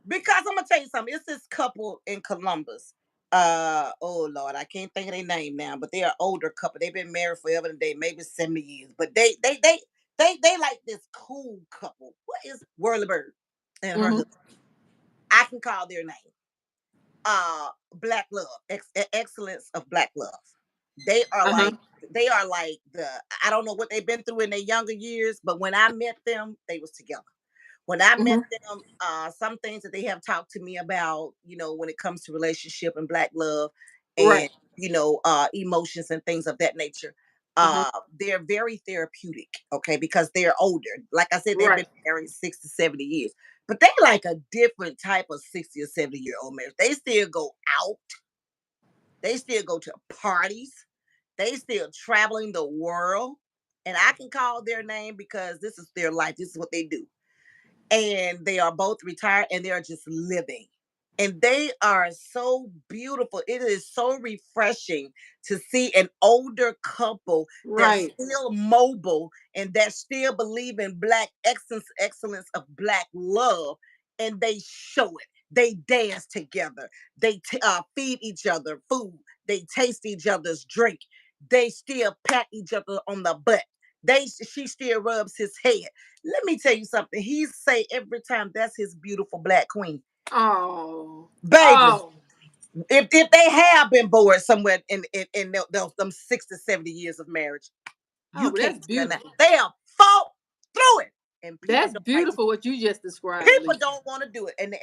Because I'm gonna tell you something. It's this couple in Columbus. Oh Lord, I can't think of their name now, but they're an older couple. They've been married forever and a day, maybe 70 years. But they like this cool couple. What is Whirly Bird and her Mm-hmm. husband? I can call their name. Black love, excellence of black love. They are Uh-huh. like they are like the I don't know what they've been through in their younger years, but when I met them, they was together. When I met Mm-hmm. them, some things that they have talked to me about, when it comes to relationship and black love and Right. emotions and things of that nature. Mm-hmm. They're very therapeutic, okay, because they're older. Like I said, they've been Right. married 60, 70 years. But they like a different type of 60 or 70-year-old marriage. They still go out, they still go to parties, they still traveling the world. And I can call their name because this is their life. This is what they do, and they are both retired and they're just living. And they are so beautiful. It is so refreshing to see an older couple that's Right. still mobile and that still believe in black excellence of black love. And they show it. They dance together. They feed each other food. They taste each other's drink. They still pat each other on the butt. She still rubs his head. Let me tell you something. He say every time that's his beautiful black queen. Oh. Baby, Oh. if they have been bored somewhere in them 60, 70 years of marriage, you Oh, can't that's tell that. beautiful. They have fought through it. And people That's don't like to beautiful what you just described, people Lisa. don't want to do it. And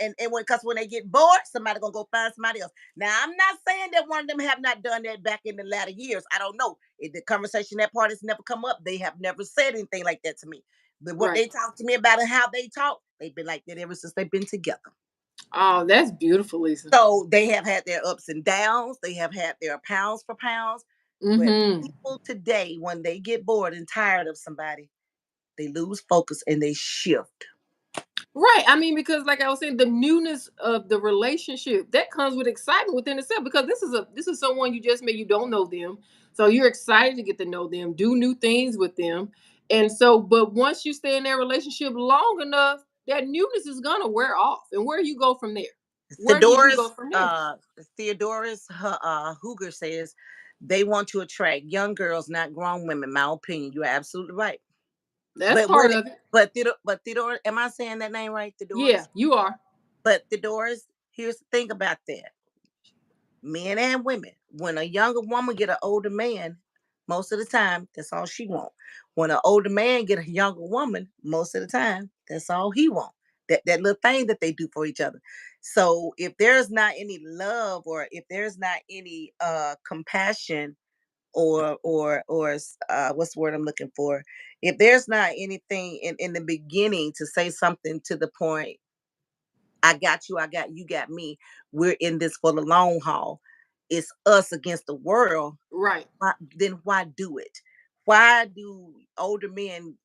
when they get bored, somebody gonna go find somebody else. Now I'm not saying that one of them have not done that back in the latter years. I don't know. If the conversation that part has never come up, they have never said anything like that to me. But what Right. they talk to me about and how they talk, they've been like that ever since they've been together. Oh, that's beautiful, Lisa. So they have had their ups and downs. They have had their pounds for pounds. But Mm-hmm. people today, when they get bored and tired of somebody, they lose focus and they shift. Right. I mean, because like I was saying, the newness of the relationship that comes with excitement within itself. Because this is someone you just met, you don't know them, so you're excited to get to know them, do new things with them, and so. But once you stay in that relationship long enough, that newness is gonna wear off, and where you go from there? Where do you go Theodorus, from there? Hooger says they want to attract young girls, not grown women. My opinion. You're absolutely right. That's But part what? of it. But Theodore, am I saying that name right? Yeah, Theodorus. you are. But Theodorus, here's the thing about that: men and women. When a younger woman get an older man, most of the time that's all she want. When an older man get a younger woman, most of the time that's all he want. That little thing that they do for each other. So if there's not any love or if there's not any compassion or what's the word I'm looking for? If there's not anything in the beginning to say something to the point, I got you, I got you, got me. We're in this for the long haul. It's us against the world. Right. Then why do it? Why do older men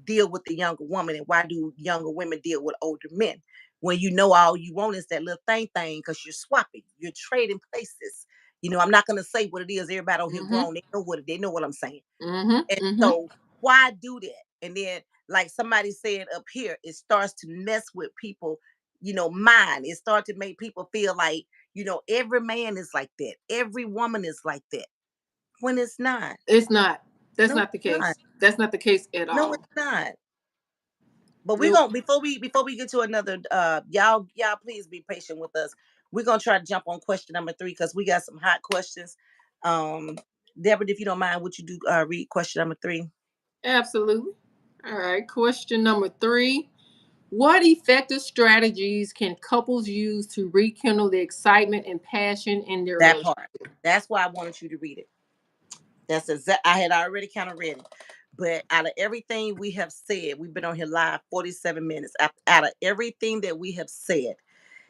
deal with the younger woman, and why do younger women deal with older men? When you know all you want is that little thing, because you're swapping, you're trading places. I'm not gonna say what it is. Everybody on here Mm-hmm. grown, they know what I'm saying. Mm-hmm. And Mm-hmm. so why do that? And then, like somebody said up here, it starts to mess with people, mind. It starts to make people feel like, every man is like that. Every woman is like that. When it's not. It's not. That's No, not the it's not. case. That's not the case at No, it's all. not. But we're Nope. gonna before we get to another y'all please be patient with us. We're gonna try to jump on question number 3 because we got some hot questions. Um Deborah, if you don't mind, would you do read question number 3? Absolutely. All right. Question number 3. What effective strategies can couples use to rekindle the excitement and passion in their That relationship? part. That's why I wanted you to read it. That's exact. I had already kind of read it, but out of everything we have said, we've been on here live 47 minutes. Out of everything that we have said,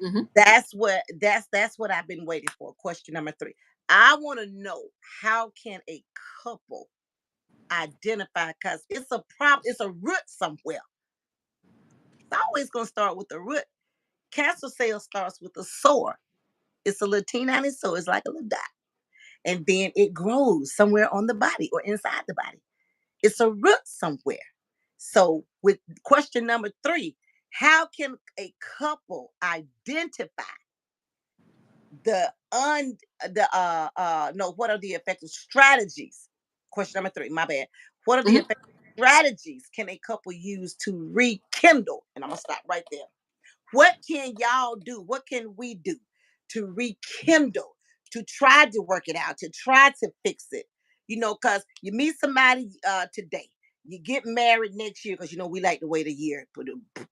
Hmm. that's what I've been waiting for. Question number 3. I want to know, how can a couple identify, because it's a problem, it's a root somewhere. It's always gonna start with the root. Cancer cell starts with a sore. It's a little teeny tiny sore. It's like a little dot, and then it grows somewhere on the body or inside the body. It's a root somewhere. So, with question number 3, how can a couple identify the un the no, what are the effective strategies? Question number 3, my bad. What are the Hmm. effective strategies can a couple use to rekindle? And I'm gonna stop right there. What can y'all do? What can we do to rekindle, to try to work it out, to try to fix it? Because you meet somebody today, you get married next year, because we like to wait a year,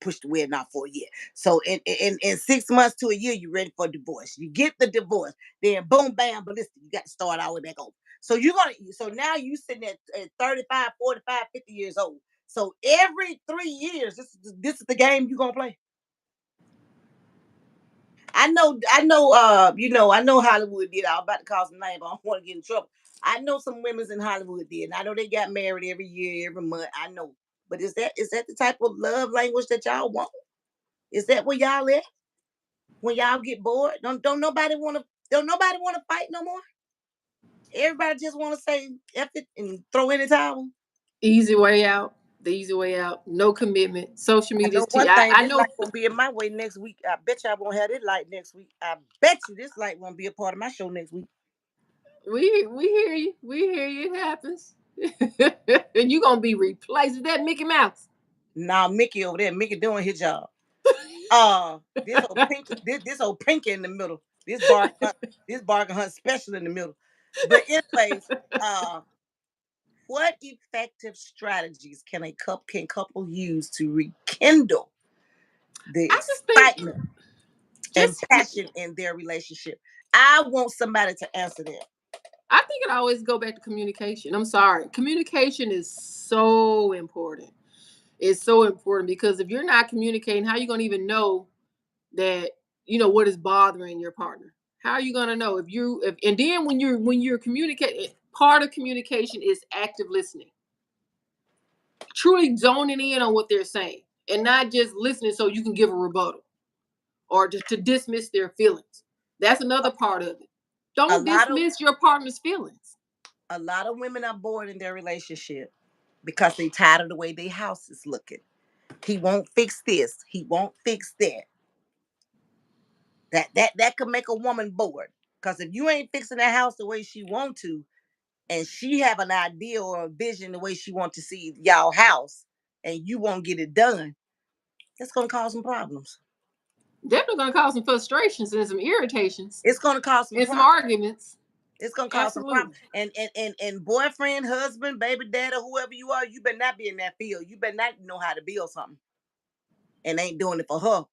push the wedding off for a year. So in 6 months to a year, you're ready for divorce. You get the divorce, then boom, bam, ballistic. You got to start all the way back over. So now you sitting at 35, 45, 50 years old. So every 3 years, this is the game you're gonna play. I know Hollywood did. I was about to call some names, but I don't want to get in trouble. I know some women's in Hollywood did. And I know they got married every year, every month. I know. But is that the type of love language that y'all want? Is that where y'all at? When y'all get bored? Don't nobody wanna fight no more? Everybody just wanna say F it and throw in the towel. Easy way out. The easy way out. No commitment. Social I media is know T. one I, thing, I this light know. won't be in my way next week. I bet you I won't have this light next week. I bet you this light won't be a part of my show next week. We hear you. We hear you. It happens. And you gonna be replaced with that Mickey Mouse. Now Mickey over there, Mickey doing his job. This old pinky in the middle. This bargain hunt special in the middle. But anyways, uh, what effective strategies can couple use to rekindle the I just think excitement and just passion in their relationship? I want somebody to answer that. I think it always go back to communication. I'm sorry. Communication is so important. It's so important because if you're not communicating, how are you gonna even know that what is bothering your partner? How are you gonna know if and then when you're communicating, part of communication is active listening, truly zoning in on what they're saying, and not just listening so you can give a rebuttal or just to dismiss their feelings. That's another part of it. A Don't lot of dismiss your partner's feelings. a lot of women are bored in their relationship because they tired of the way their house is looking. He won't fix this. He won't fix that. That could make a woman bored. Because if you ain't fixing that house the way she want to, and she have an idea or a vision the way she want to see y'all house, and you won't get it done, it's gonna cause some problems. Definitely gonna cause some frustrations and some irritations It's gonna cause some and some problems. arguments. It's gonna cause some Absolutely. problems. And boyfriend, husband, baby dad, or whoever you are, you better not be in that field. You better not know how to build something and ain't doing it for her.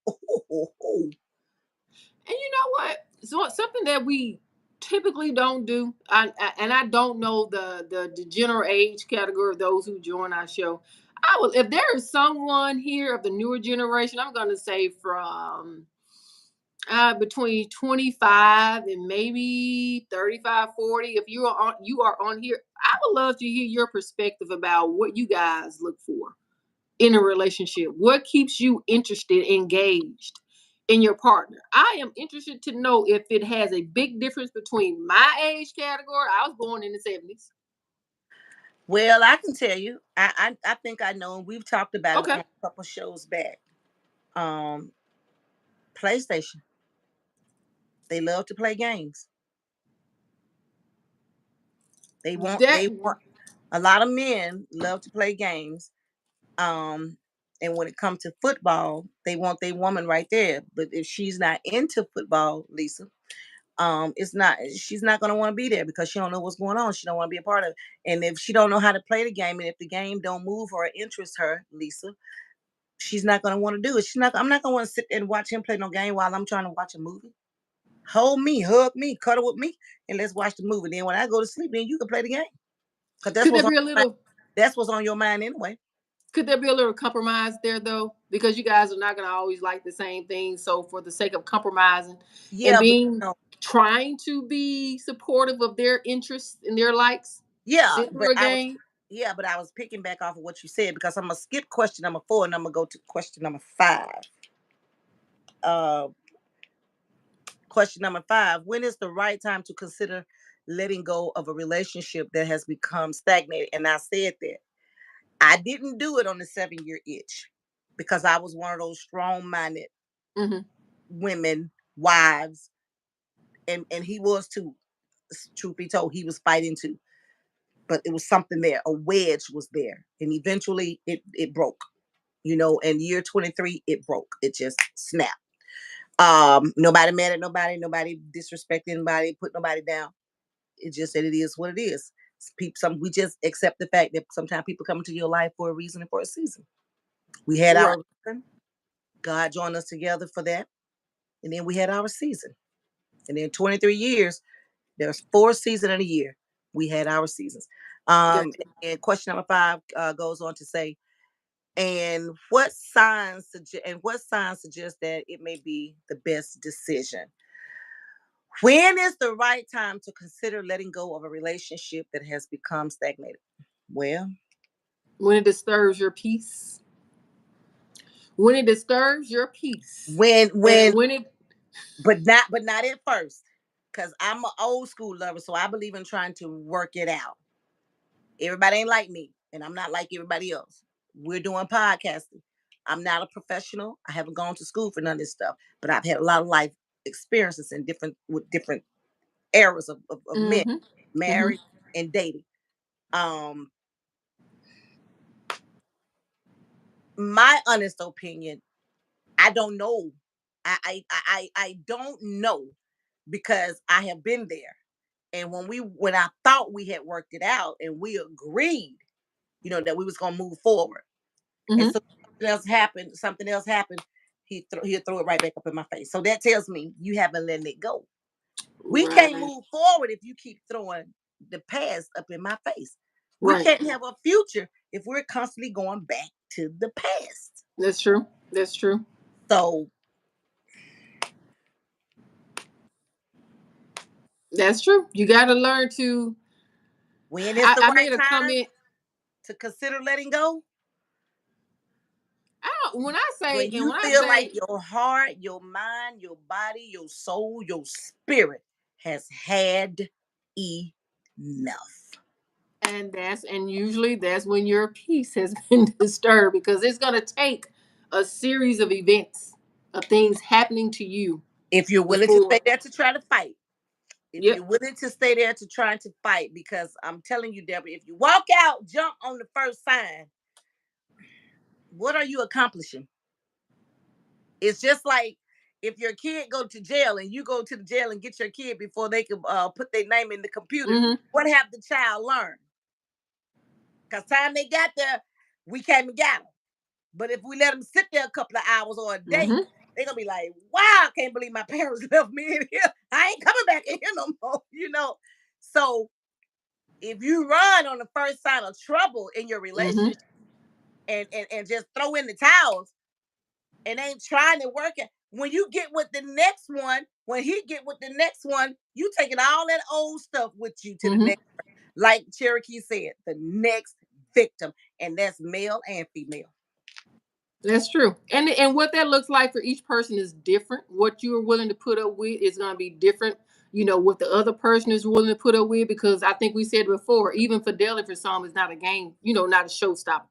And you know what? So something that we typically don't do, and I don't know the general age category of those who join our show. I will, if there is someone here of the newer generation, I'm going to say from between 25 and maybe 35, 40. If you are on here, I would love to hear your perspective about what you guys look for in a relationship. What keeps you interested, engaged in your partner? I am interested to know if it has a big difference between my age category. I was born in the 70s. Well, I can tell you, I think I know, and we've talked about it Okay. on a couple shows back. Um, PlayStation. They love to play games. That They want a lot of men love to play games. Um, and when it comes to football, they want their woman right there. But if she's not into football, Lisa, it's not, she's not going to want to be there because she don't know what's going on. She don't want to be a part of it. And if she don't know how to play the game, and if the game don't move her or interest her, Lisa, she's not going to want to do it. I'm not going to want to sit and watch him play no game while I'm trying to watch a movie. Hold me, hug me, cuddle with me, and let's watch the movie. Then when I go to sleep, then you can play the game, because Could there be a little that's what's on your mind anyway. could there be a little compromise there though? Because you guys are not gonna always like the same thing. So for the sake of compromising and Yeah, but being trying to be supportive of their interests and their likes, yeah, sit through a game. yeah, but I was picking back off of what you said, because I'm gonna skip question number 4 and I'm gonna go to question number 5. Uh, Question number 5: when is the right time to consider letting go of a relationship that has become stagnated? And I said that I didn't do it on the 7-year itch, because I was one of those strong-minded Mm-hmm. women, wives, and he was too. Truth be told, he was fighting too, but it was something there. A wedge was there, and eventually it broke. In year 23, it broke. It just snapped. Nobody mad at nobody. Nobody disrespect anybody. Put nobody down. It just said it is what it is. We just accept the fact that sometimes people come into your life for a reason and for a season. We had Right. our reason. God joined us together for that, and then we had our season. And in 23 years, there's 4 seasons in a year. We had our seasons. Gotcha. And question number 5 goes on to say, and what signs that it may be the best decision? When is the right time to consider letting go of a relationship that has become stagnated? Well, When it disturbs your peace. When it disturbs your peace. when And when it but not at first, because I'm an old school lover, so I believe in trying to work it out. Everybody ain't like me, and I'm not like everybody else. We're doing podcasting. I'm not a professional. I haven't gone to school for none of this stuff, but I've had a lot of life experiences in different eras of men, mm-hmm. Mm-hmm. married and dating. Um, my honest opinion, I don't know. I don't know, because I have been there. And when I thought we had worked it out and we agreed, that we was gonna move forward, and Mm-hmm. so something else happened, he'll throw it right back up in my face. So that tells me you haven't let it go. We can't Right. move forward if you keep throwing the past up in my face. We Right. can't have a future if we're constantly going back to the past. That's true. That's true. So That's true. You gotta learn to when is the I right made a time comment. to consider letting go? I don't when I say When and you when I feel like say your heart, your mind, your body, your soul, your spirit has had enough. and usually that's when your peace has been disturbed because it's gonna take a series of events of things happening to you If you're willing to stay before. there to try to fight, if Yep. you're willing to stay there to try to fight, because I'm telling you, Deborah, if you walk out, jump on the first sign, what are you accomplishing? It's just like if your kid go to jail and you go to the jail and get your kid before they can put their name in the computer. Mm-hmm. What have the child learned? Because time they got there, we came and got them. But if we let them sit there a couple of hours or a day, Mm-hmm. they're gonna be like, "Wow, I can't believe my parents left me in here. I ain't coming back in here no more." So if you run on the first sign of trouble in your Mm-hmm. relationship, and just throw in the towels and ain't trying to work it, when you get with the next one, when he get with the next one, you taking all that old stuff with you to the Mm-hmm. next, like Cherokee said, the next victim, and that's male and female. That's true. And what that looks like for each person is different. What you are willing to put up with is going to be different, what the other person is willing to put up with because I think we said before, even fidelity for some is not a game, not a showstopper.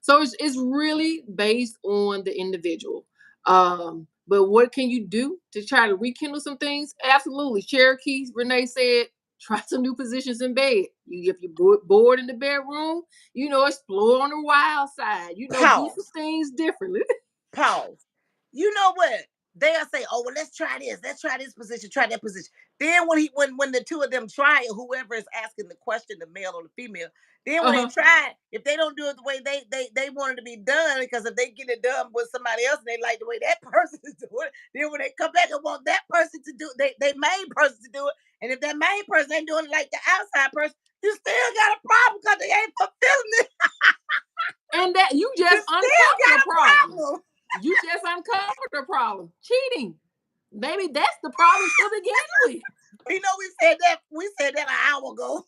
So it's really based on the individual. But what can you do to try to rekindle some things? Absolutely. Cherokee, Renee said, try some new positions in bed. If you're bored in the bedroom, explore on the wild side, do some Pause. things differently. Pause. You know what? they'll say, "Oh, well, let's try this position, try that position." Then when the two of them try it, whoever is asking the question, the male or the female, then when they Uh-huh. try it, if they don't do it the way they want it to be done, because if they get it done with somebody else and they like the way that person is doing it, then when they come back and want that person to do they main person to do it, and if that main person ain't doing it like the outside person, you still got a problem because they ain't fulfilling it. And that you You just still uncovered got a a problem. problem. You just uncovered a problem. Cheating. Maybe that's the problem to begin with. You know, we said that an hour ago.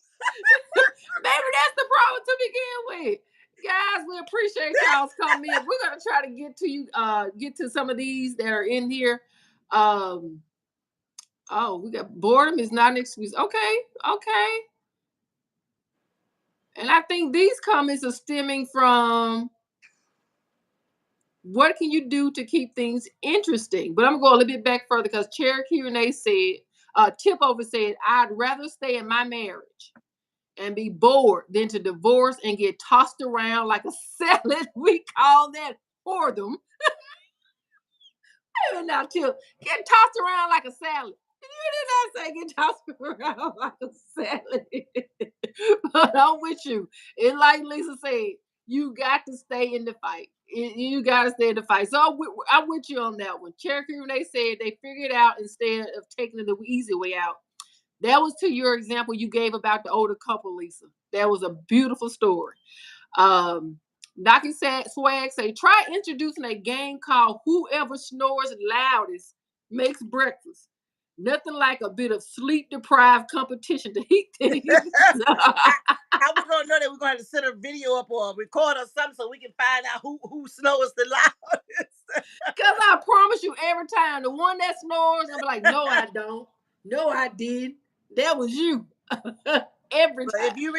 Maybe that's the problem to begin with. Guys, we appreciate y'all's comment. We're gonna try to get to some of these that are in here. Um, oh, we got boredom is not an excuse. Okay, okay. And I think these comments are stemming from what can you do to keep things interesting? But I'm gonna go a little bit back further because Cherokee Renee said, Tip over said, I'd rather stay in my marriage and be bored than to divorce and get tossed around like a salad. We call that boredom. Even now, Tip, get tossed around like a salad. You did not say get tossed around like a salad. But I'm with you. And like Lisa said, you got to stay in the fight. You got to stay in the fight. So I'm with you on that one. Cherokee Renee said they figured out instead of taking the easy way out. That was to your example you gave about the older couple, Lisa. That was a beautiful story. Knocky Swag say, try introducing a game called Whoever Snores Loudest Makes Breakfast. Nothing like a bit of sleep deprived competition to heat things. How we gonna know that we're gonna have to set a video up or record or something so we can find out who snores the loudest? Because I promise you, every time the one that snores, I'm like, no, I don't. No, I did. That was you. Every But time. if you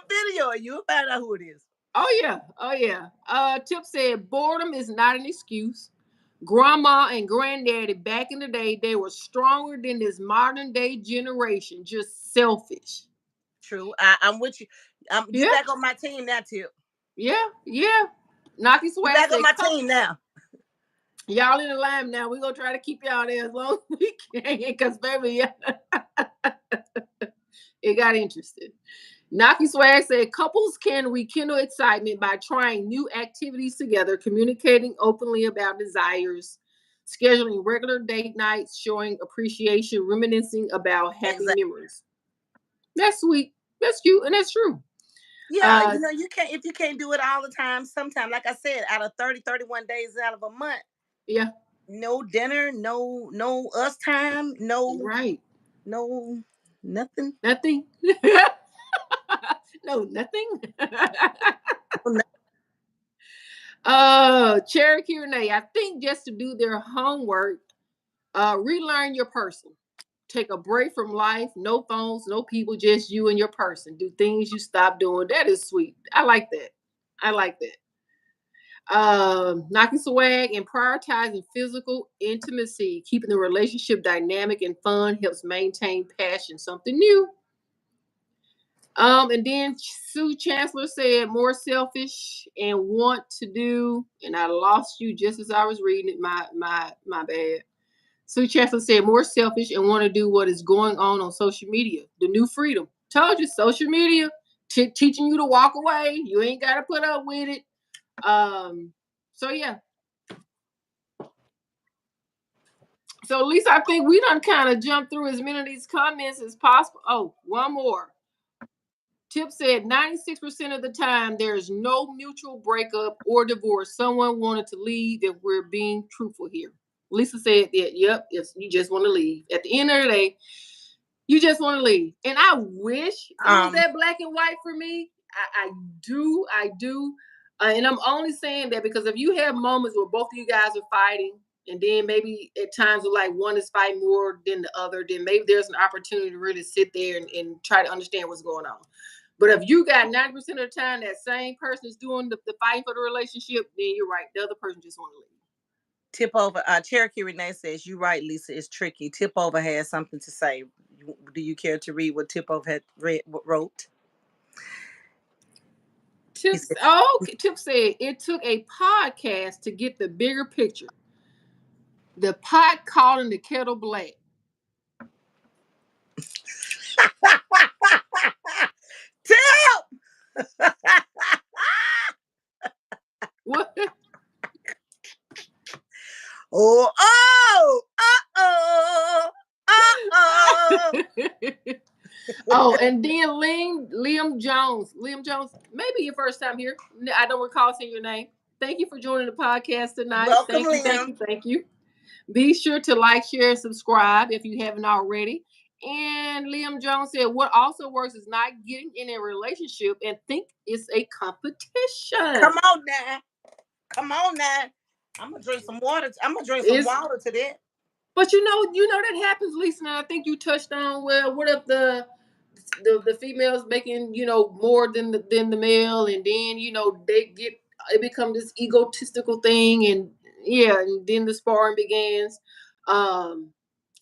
video it, you'll find out who it is. Oh yeah, oh yeah. Tip said boredom is not an excuse. Grandma and granddaddy back in the day, they were stronger than this modern day generation. Just selfish. True. I'm with you. You Yeah, back on my team now, Tip. yeah, yeah. Knocky You Swag back on said, my "Come, team now. y'all in the line now. We're gonna try to keep y'all there as long as we can, cause baby, yeah, it got interesting." Knocky Swag said couples can rekindle excitement by trying new activities together, communicating openly about desires, scheduling regular date nights, showing appreciation, reminiscing about happy Exactly. memories. That's sweet. That's cute, and that's true. Yeah, Uh, you can't if you can't do it all the time. Sometimes, like I said, out of 30, 31 days out of a month, yeah, no dinner, no us time, right. no nothing. Nothing. No, nothing. No, Cherokee Renee, I think just to do their homework, relearn your person. Take a break from life. No phones, no people, just you and your person. Do things you stop doing. That is sweet. I like that. I like that. Knocking swag and prioritizing physical intimacy, keeping the relationship dynamic and fun helps maintain passion, something new. And then Sue Chancellor said more selfish and want to do, and I lost you just as I was reading it. My bad. Sue Chancellor said more selfish and want to do what is going on social media. The new freedom. Told you, social media teaching you to walk away. You ain't got to put up with it. So yeah. So Lisa, I think we done kind of jumped through as many of these comments as possible. Oh, one more. Tip said 96% of the time there is no mutual breakup or divorce. Someone wanted to leave if we're being truthful here. Lisa said that, yep, yes, you just want to leave. At the end of the day, you just want to leave. And I wish it was um that black and white for me. I do. And I'm only saying that because if you have moments where both of you guys are fighting, and then maybe at times where like one is fighting more than the other, then maybe there's an opportunity to really sit there and try to understand what's going on. But if you got 90% of the time that same person is doing the fighting for the relationship, then you're right. The other person just want to leave. Tip over. Cherokee Renee says, "You right, Lisa. It's tricky." Tip over has something to say. Do you care to read what Tip over had wrote? He Tip, said, oh, Tip said it took a podcast to get the bigger picture. The pot calling the kettle black. Tip. What? Oh, oh, uh-oh, uh-oh. Oh, and then Liam Jones. Liam Jones, maybe your first time here. I don't recall seeing your name. Thank you for joining the podcast tonight. Welcome, Thank you, thank Liam. you, thank you. Be sure to like, share, and subscribe if you haven't already. And Liam Jones said, what also works is not getting in a relationship and think it's a Come competition. on now. Come on now. I'm gonna drink some water. I'm gonna drink some It's water to that. But you know that happens, Lisa. And I think you touched on, well, what if the females making more than the male, and then they get, it become this egotistical thing, and yeah, and then the sparring begins. Um,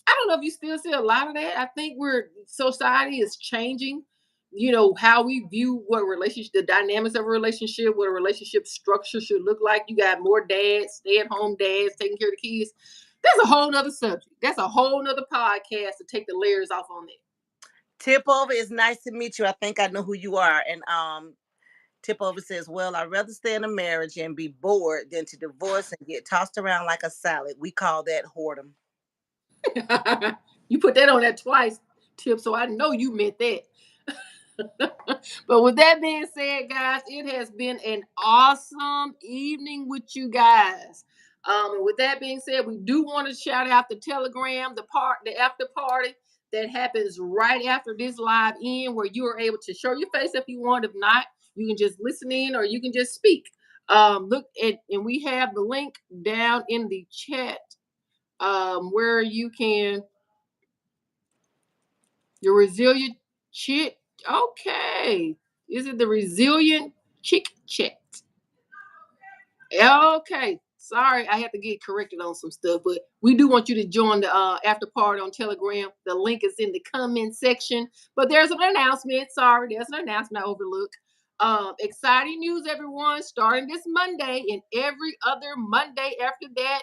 I don't know if you still see a lot of that. I think society is changing. How we view what relationship, the dynamics of a relationship, what a relationship structure should look like. You got more dads, stay at home dads taking care of the kids. That's a whole nother subject. That's a whole nother podcast to take the layers off on that. Tip over, it's nice to meet you. I think I know who you are. And Tip over says, well, I'd rather stay in a marriage and be bored than to divorce and get tossed around like a salad. We call that whoredom. You put that on that twice, Tip, so I know you meant that. But with that being said, guys, it has been an awesome evening with you guys. And with that being said, we do want to shout out the Telegram, the after party that happens right after this live in, where you are able to show your face if you want. If not, you can just listen in or you can just speak. Look at, and we have the link down in the chat, where you can, your resilient chick. Okay. Is it the resilient chick chat? Okay. Sorry, I have to get corrected on some stuff, but we do want you to join the after party on Telegram. The link is in the comment section. But there's an announcement. Sorry, there's an announcement I overlooked. Exciting news, everyone. Starting this Monday and every other Monday after that,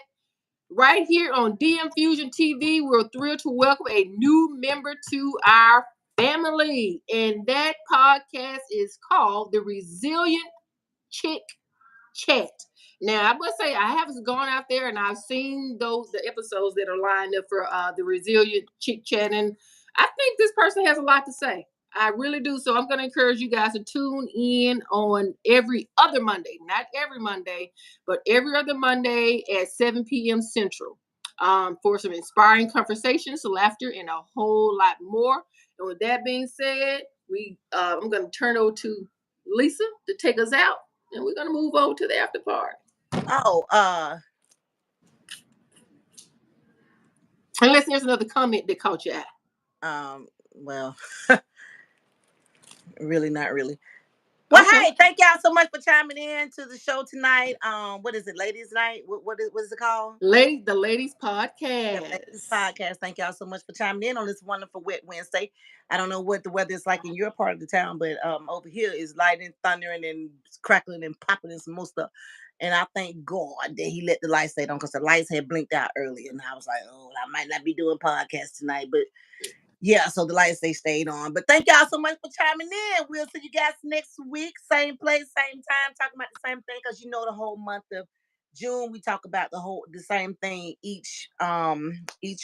right here on DM Fusion TV, we're thrilled to welcome a new member to our family. And that podcast is called The Resilient Chick Chat. Now, I must say, I haven't gone out there and I've seen the episodes that are lined up for the Resilient Chick Chat. And I think this person has a lot to say. I really do. So I'm going to encourage you guys to tune in on every other Monday, not every Monday, but every other Monday at 7 p.m. Central, for some inspiring conversations, laughter, and a whole lot more. And with that being said, I'm going to turn over to Lisa to take us out, and we're going to move over to the after party. Oh, Unless there's another comment that caught your eye. well, really not really. Well, Okay. hey, thank y'all so much for chiming in to the show tonight. What is it, ladies' night? What is it called? The ladies The ladies podcast. podcast. Thank y'all so much for chiming in on this wonderful wet Wednesday. I don't know what the weather is like in your part of the town, but over here is lightning, thundering, and crackling and popping and some more stuff. And I thank God that he let the lights stay on because the lights had blinked out earlier, and I was like, oh, I might not be doing podcast tonight, but yeah, so the lights they stayed on. But thank y'all so much for chiming in. We'll see you guys next week, same place, same time, talking about the same thing. Because the whole month of June we talk about the same thing each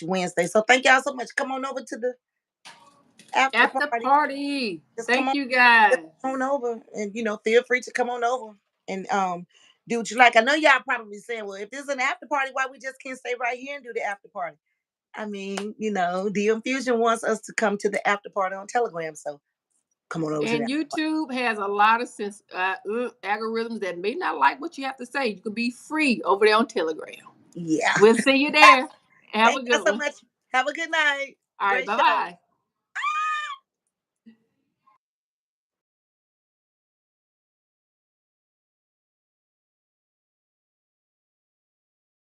Wednesday. So thank y'all so much. Come on over to the after After party. party. Just come Thank on, you guys. just come on over, and feel free to come on over and do what you like. I know y'all probably saying, well, if there's an after party, why we just can't stay right here and do the after party? I mean, the Infusion wants us to come to the after party on Telegram, so come on over to And that. YouTube has a lot of algorithms that may not like what you have to say. You can be free over there on Telegram. Yeah. We'll see you there. Have a Thank y'all good so one. much. Have a good night. All right. Great Bye show. bye.